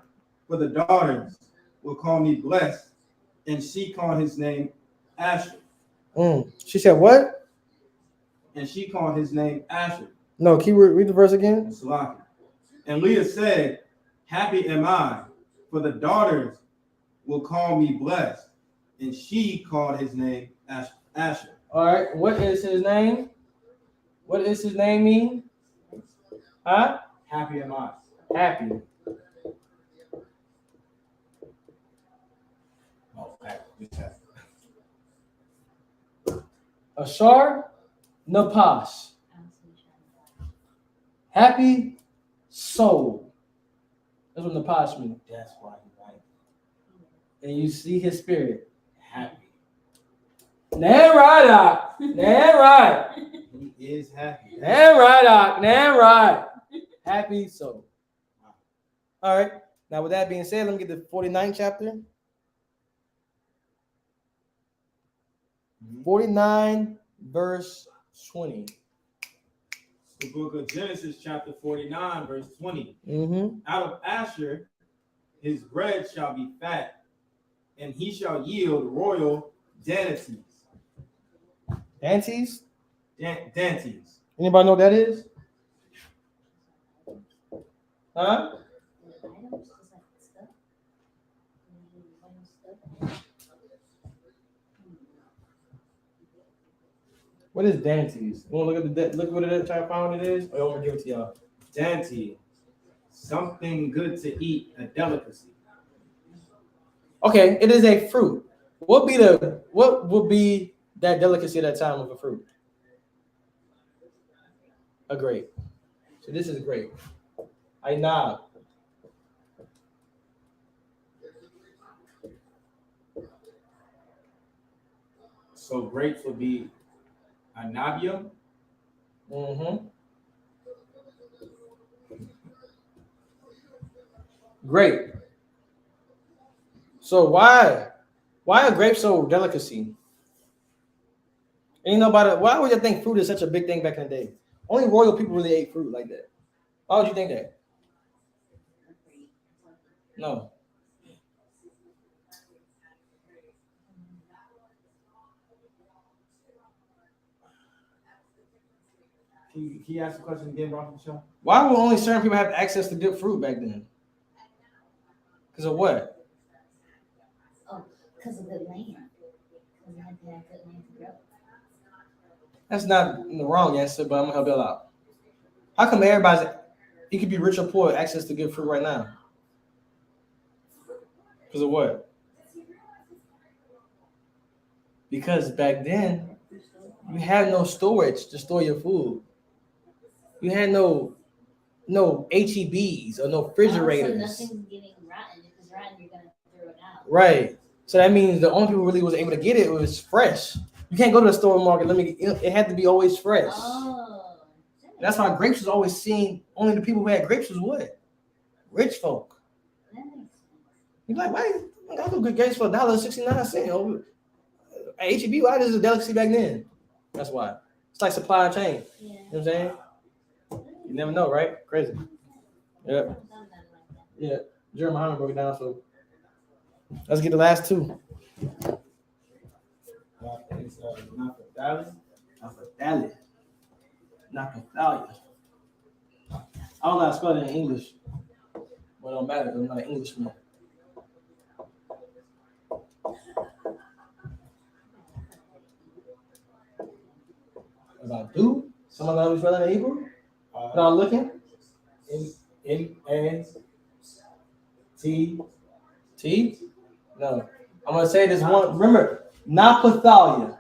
for the daughters will call me blessed." And she called his name Asher. She said what? And she called his name Asher. No, can you read the verse again? And Salaki. And Leah said, "Happy am I, for the daughters will call me blessed." And she called his name Asher. All right. What is his name? What does his name mean? Huh? Happy am I. Happy. Oh, happy. Ashar Napash. Happy soul. That's what Napash means. That's why he like And you see his spirit. happy. Nan right, Doc. Nan right. He is happy. Nan right, Doc. Nan right. Happy soul. All right. Now, with that being said, let me get the 49th chapter. 49, verse 20. The book of Genesis, chapter 49, verse 20. Mm-hmm. Out of Asher, his bread shall be fat, and he shall yield royal dainties. Dantes? Dainties. Anybody know what that is? Huh? The items, just like stuff. Stuff. What is Dante's? You want to look at look what it is, try to find what it is? Or you want me to give it to y'all? Dainty, something good to eat, a delicacy. Okay, it is a fruit. What would be that delicacy at that time of a fruit? A grape. So this is a grape. I know. So grapes would be anabia. Mm-hmm. Grape. So why are grapes so delicacy? And you know about it, why would you think fruit is such a big thing back in the day? Only royal people really ate fruit like that. Why would you think that? No. Can you ask the question again, Rob Michelle? Why would only certain people have access to good fruit back then? Because of what? Oh, because of the land. Because they had to have good land to grow. That's not the wrong answer, but I'm gonna help you out. How come you could be rich or poor, access to good fruit right now? Because of what? Because back then you had no storage to store your food. You had no HEBs or no refrigerators. Oh, so nothing's getting rotten. If it's rotten, you're gonna throw it out. Right. So that means the only people really was able to get it was fresh. You can't go to the store market. It had to be always fresh. Oh. That's why grapes was always seen. Only the people who had grapes was what? Rich folk. That makes sense. You're like, why? I got good grapes for $1.69. At HEB, why is it a delicacy back then? That's why. It's like supply chain. Yeah. You know what I'm saying? You never know, right? Crazy. Yeah. Yeah. Jeremy Hunter broke it down. So let's get the last two. It's Naphtali. Naphtali. I don't know how to spell it in English, but it don't matter because I'm not an Englishman. About do? Someone know how to spell it in Hebrew? Without looking? N-A-T. T? No. I'm gonna say this one. Remember, Naphthalia.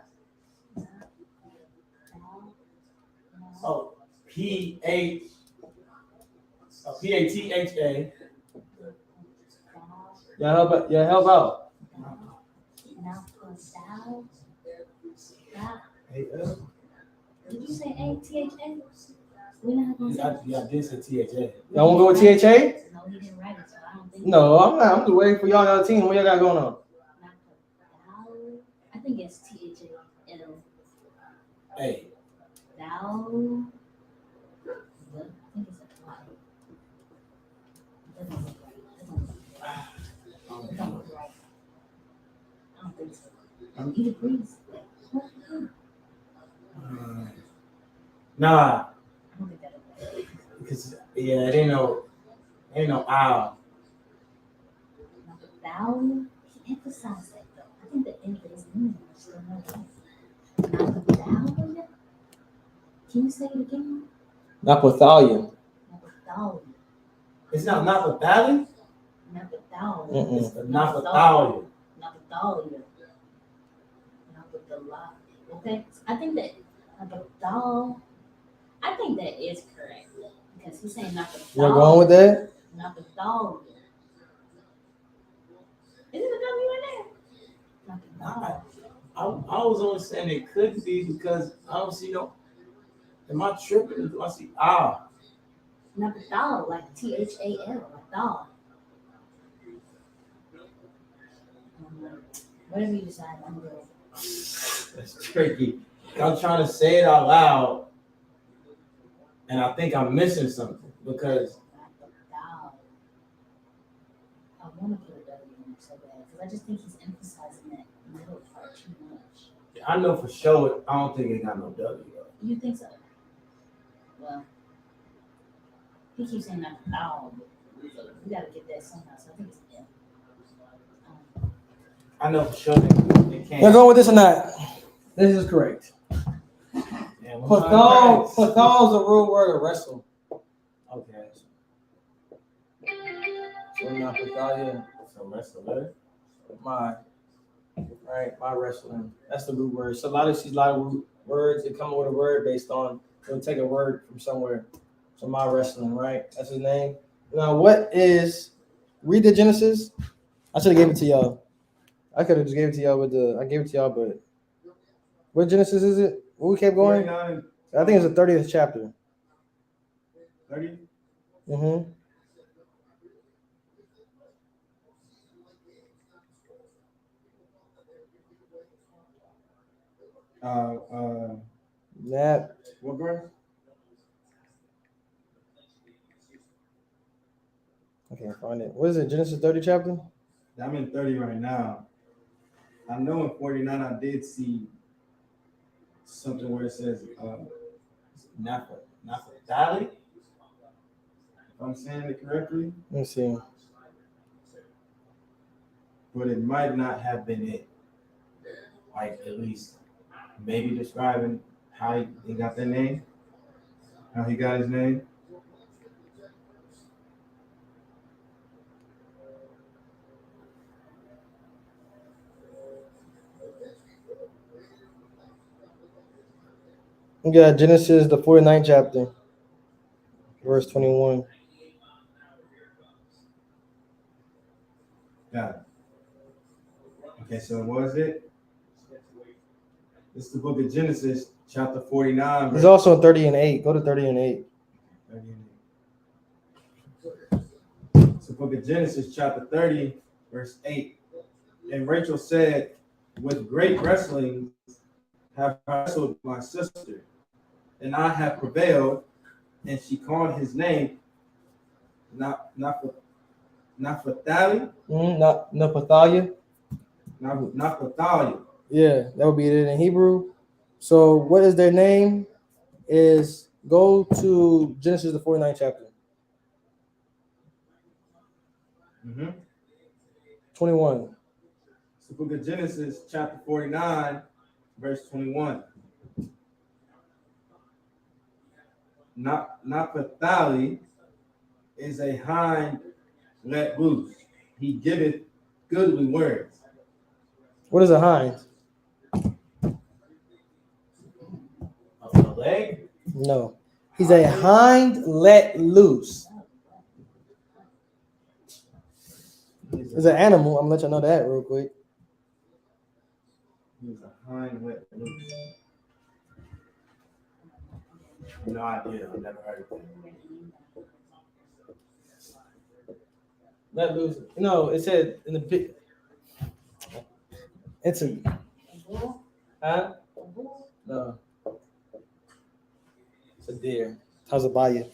Oh, P-H. P-A-T-H-A. Yeah, help out. Did you say A-T-H-A? We're not gonna say Yeah, I did say T-H-A. Y'all wanna go with THA? No, he didn't write it, so I don't think. No, I'm not. I'm just waiting for y'all other team. What y'all got going on? I think it's T-H-A-L. Hey. Thou. I think it's a Y. Doesn't look right. Doesn't look right. I don't think so. He agrees. Nah, I don't think that is. because it ain't no owl. Thou. He emphasized that though. I think the end is meaning. I still know that. Thou. Can you say it again? Naphthalia. Thou. It's not Naphtali. Thou. Mm-mm. It's Naphtali. Okay, I think that is correct because he's saying You're going with that? Napadal. Is it a W in there? I was only saying it could be because I don't see no. Am I tripping? Do I see Napadal, like T-H-A-L, like dog. Whatever you decide, I'm good. That's tricky. I'm trying to say it out loud, and I think I'm missing something because I want to put a W in there so bad because I just think he's emphasizing that middle part too much. I know for sure I don't think it got no W though. You think so? Well, he keeps saying that owl, but we gotta get that somehow. So I think it's M. I know for sure they Y'all can't. going with this or not? This is correct. Yeah, Pathal is a real word of wrestle. Okay. So not Pathalia. So wrestler. My wrestling. That's the root word. So a lot of root words, they come up with a word based on, they'll take a word from somewhere. So my wrestling, right? That's his name. Now, read the Genesis. I should have gave it to y'all. I could have just gave it to y'all I gave it to y'all, but what Genesis is it? What we kept going? 49, I think it's the 30th chapter. 30. Mm-hmm. That. What verse? I can't find it. What is it? Genesis 30 chapter? I'm in 30 right now. I know in 49 I did see something where it says Naphtali. If I'm saying it correctly, Let me see. but it might not have been it. Like at least maybe describing how he got that name, how he got his name. We got Genesis, the 49th chapter, verse 21. Got it. Okay, so what was it? It's the book of Genesis, chapter 49. There's also 30 and 8. Go to 30 and 8. 30 and 8. It's the book of Genesis, chapter 30, verse 8. And Rachel said, with great wrestling have I wrestled my sister, and I have prevailed. And she called his name Naphtali. Naphtali. Naphtali. Yeah, that would be it in Hebrew. So what is their name? Is go to Genesis, the 49th chapter. 21. It's the book of Genesis, chapter 49, verse 21. Naphtali is a hind let loose. He giveth goodly words. What is a hind? A leg? No. He's a hind let loose. It's an animal. I'm gonna let you know that real quick. He's a hind let loose. No idea. I've never heard of it. Let loose. No, it said in the big. It's a. Huh? No. It's a deer. How's it by you?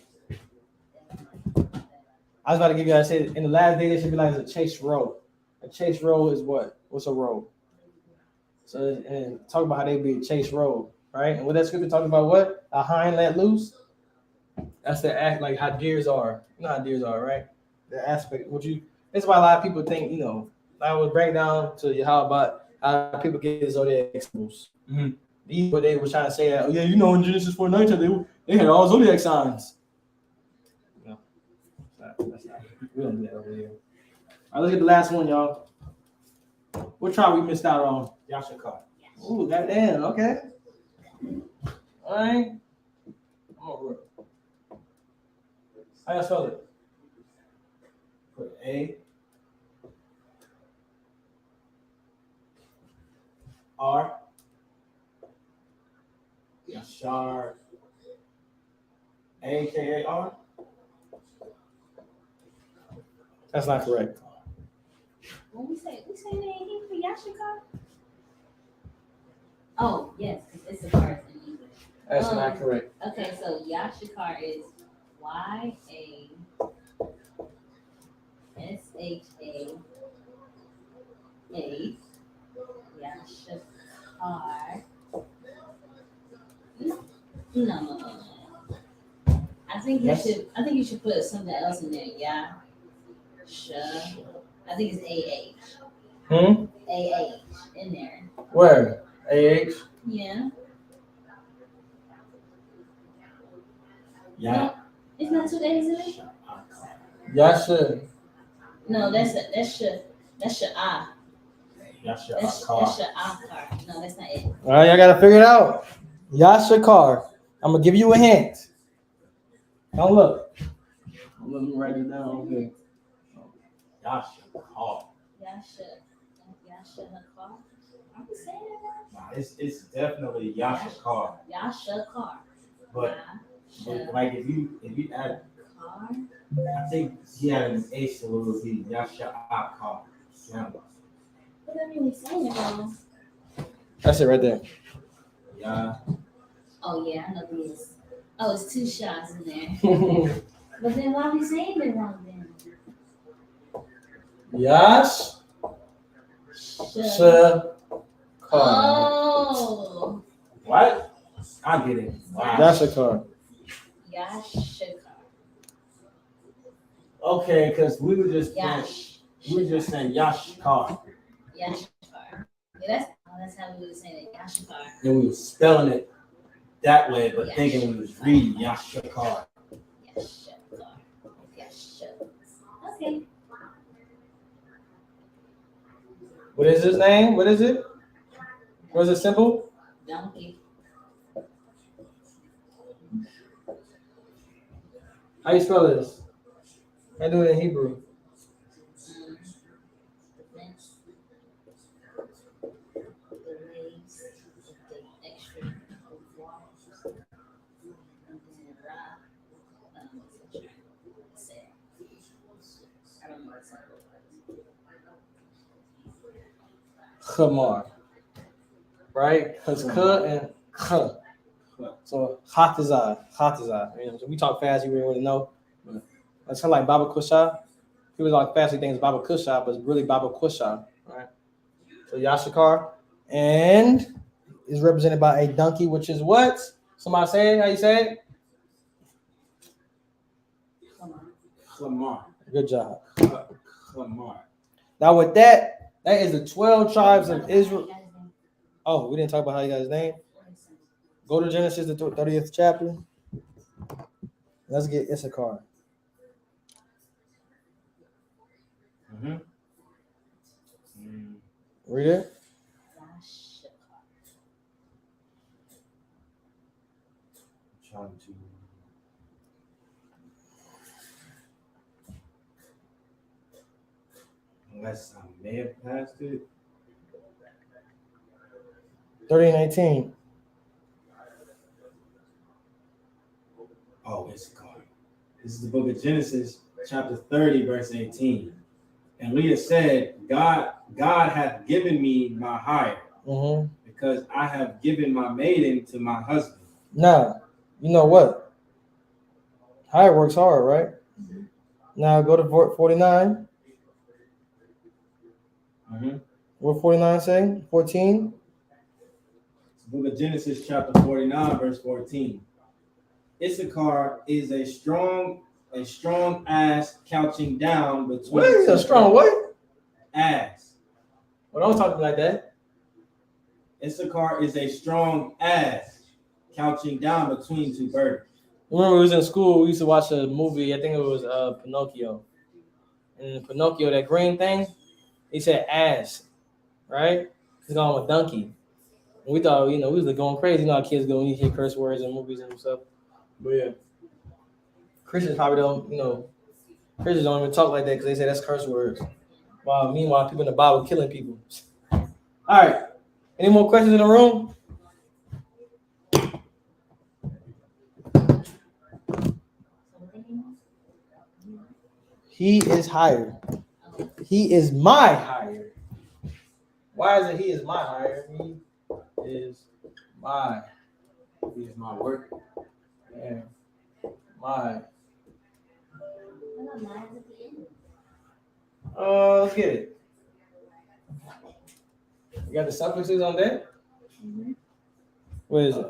I was about to give you. I said in the last day there should be like a chase row. A chase row is what? What's a row? So and talk about how they be a chase row, right? And what that scripture talking about? What? A hind let loose. That's the act like how deers are. You know how deers are, right? The aspect. That's why a lot of people think, I would break down to you how people get zodiac symbols. Mm-hmm. But they were trying to say that, in Genesis 49, they had all zodiac signs. No, that's not. We don't do that over here. All right, let's get the last one, y'all. What tribe we missed out on? Yashakar. Ooh, goddamn. Okay. All right. How y'all spell it? Put A R Yashar AKAR. That's not correct. When we say it in Hebrew, Yashikar. Oh yes, it's a part in English. That's not correct. Okay, so Yashikar is YASHA. Yashikar. No. think you Yes. should. I think you should put something else in there. Yeah. Sure. I think it's Hmm? AH in there. Where? AH? Yeah. Yeah. No, it's not 2 A's in it. Yasha. No, that's your ah. That's your ah card. No, that's not it. All right, y'all gotta figure it out. Yasha Car. I'm gonna give you a hint. Don't look. Let me write it down. Okay. Yasha car. Yasha car. I'm saying it Nah, it's definitely Yasha car. right. Yasha car. But like if you add, Car. I think he had an ace, so it would be Yasha car. Yeah. But I mean, we saying it wrong. That's it right there. Yeah. Oh yeah, I know this. Oh, it's 2 shots in there. But then why are we saying it wrong then? Yash Car. Oh. What? I get it. Wow. Yasha Car. Yasha car. Okay, because we were just saying Yash car, Yasha car. Yeah, that's how we were saying it. Yasha car. and we were spelling it that way, but Yash. thinking we was reading Yasha car. Yasha car. Yasha. Okay. What is his name? What is it? What is it simple? Donkey. How you spell this? I do it in Hebrew. Khamar. Right? Because ka and kha. So Hatazah. You know, so we talk fast, you really know. But that's kind of like Baba Kusha. People talk fast, they think it's Baba Kusha, but it's really Baba Kusha. Right? So Yashakar. And is represented by a donkey, which is what? Somebody say it? How you say it? Lamar. Good job. Lamar. Now with that is the 12 tribes of Israel. Oh, we didn't talk about how you got his name. Go to Genesis, the 30th chapter. Let's get Issachar. Mm-hmm. Read it. Trying to. Unless I may have passed it. 30:19. Oh, it's God. This is the book of Genesis, chapter 30, verse 18. And Leah said, God hath given me my hire, because I have given my maiden to my husband. Now, you know what? Hire works hard, right? Now go to 49. What 49 say? 14. Book of Genesis, chapter 49, verse 14. Issachar is a strong ass couching down between. What is a strong what? Ass. Well, don't talk to me like that. Issachar is a strong ass couching down between two birds. Remember, we was in school. We used to watch a movie. I think it was Pinocchio. And Pinocchio, that green thing, he said ass, right? He's going with donkey. And we thought, we was going crazy. You know how kids go when you hear curse words in movies and stuff. But yeah, Christians probably don't, Christians don't even talk like that because they say that's curse words. While meanwhile, people in the Bible killing people. All right. Any more questions in the room? He is hired. He is my hire. Why is it he is my hire? He is my. He is my work. Yeah. My. Let's get it. You got the suffixes on there? What is it?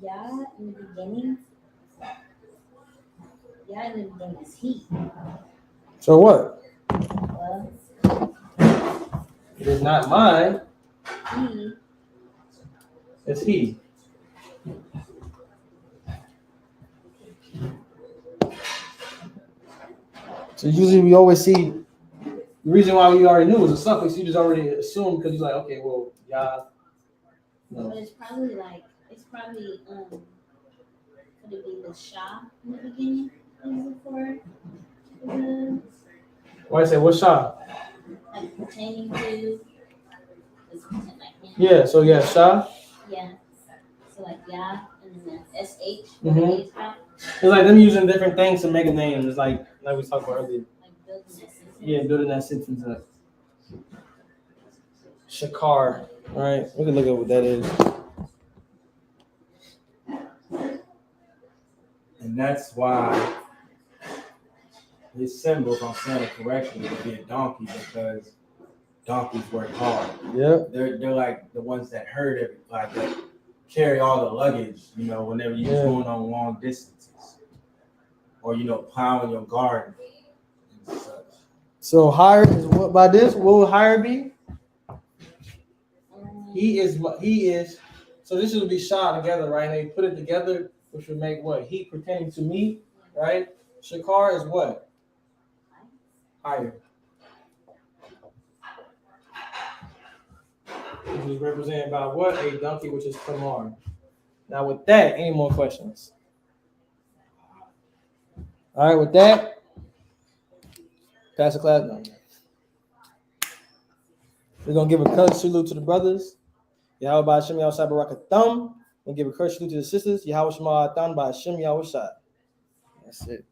Yeah, in the beginning. Yeah, in the beginning is he. So what? Well, It is not mine. he. It's he. So usually we always see the reason why we already knew was a suffix. You just already assumed because you're like, okay, well, Yah. No. But it's probably could it be the Shah in the beginning? Is it for the Why I say what Shah? like pertaining to Yeah. So yeah, Shah. Yeah. So like yeah, and then SH. Mhm. It's It's like them using different things to make a name. It's like we talked about earlier. like building that sentence. Yeah, building that sentence up. Shakar. All right, we can look at what that is. And that's why his symbol, if I'm saying it correctly, would be a donkey because donkeys work hard. Yeah. They're like the ones that herd it, like that carry all the luggage, whenever you're going on long distances. Or plowing your garden and such. So hire is what by this? What would hire be? He is. So this would be Shah together, right? And they put it together, which would make what? He pertaining to me, right? Shakar is what? Hire. Which is represented by what? A donkey, which is Tamar. Now with that, any more questions? All right, with that, pass the class. No. We're gonna give a courtesy salute to the brothers. Yahweh by Hashem Yahweh Barakatham. We'll give a courtesy salute to the sisters. Yahweh Shema Atan by Hashem Yahweh Shai. That's it.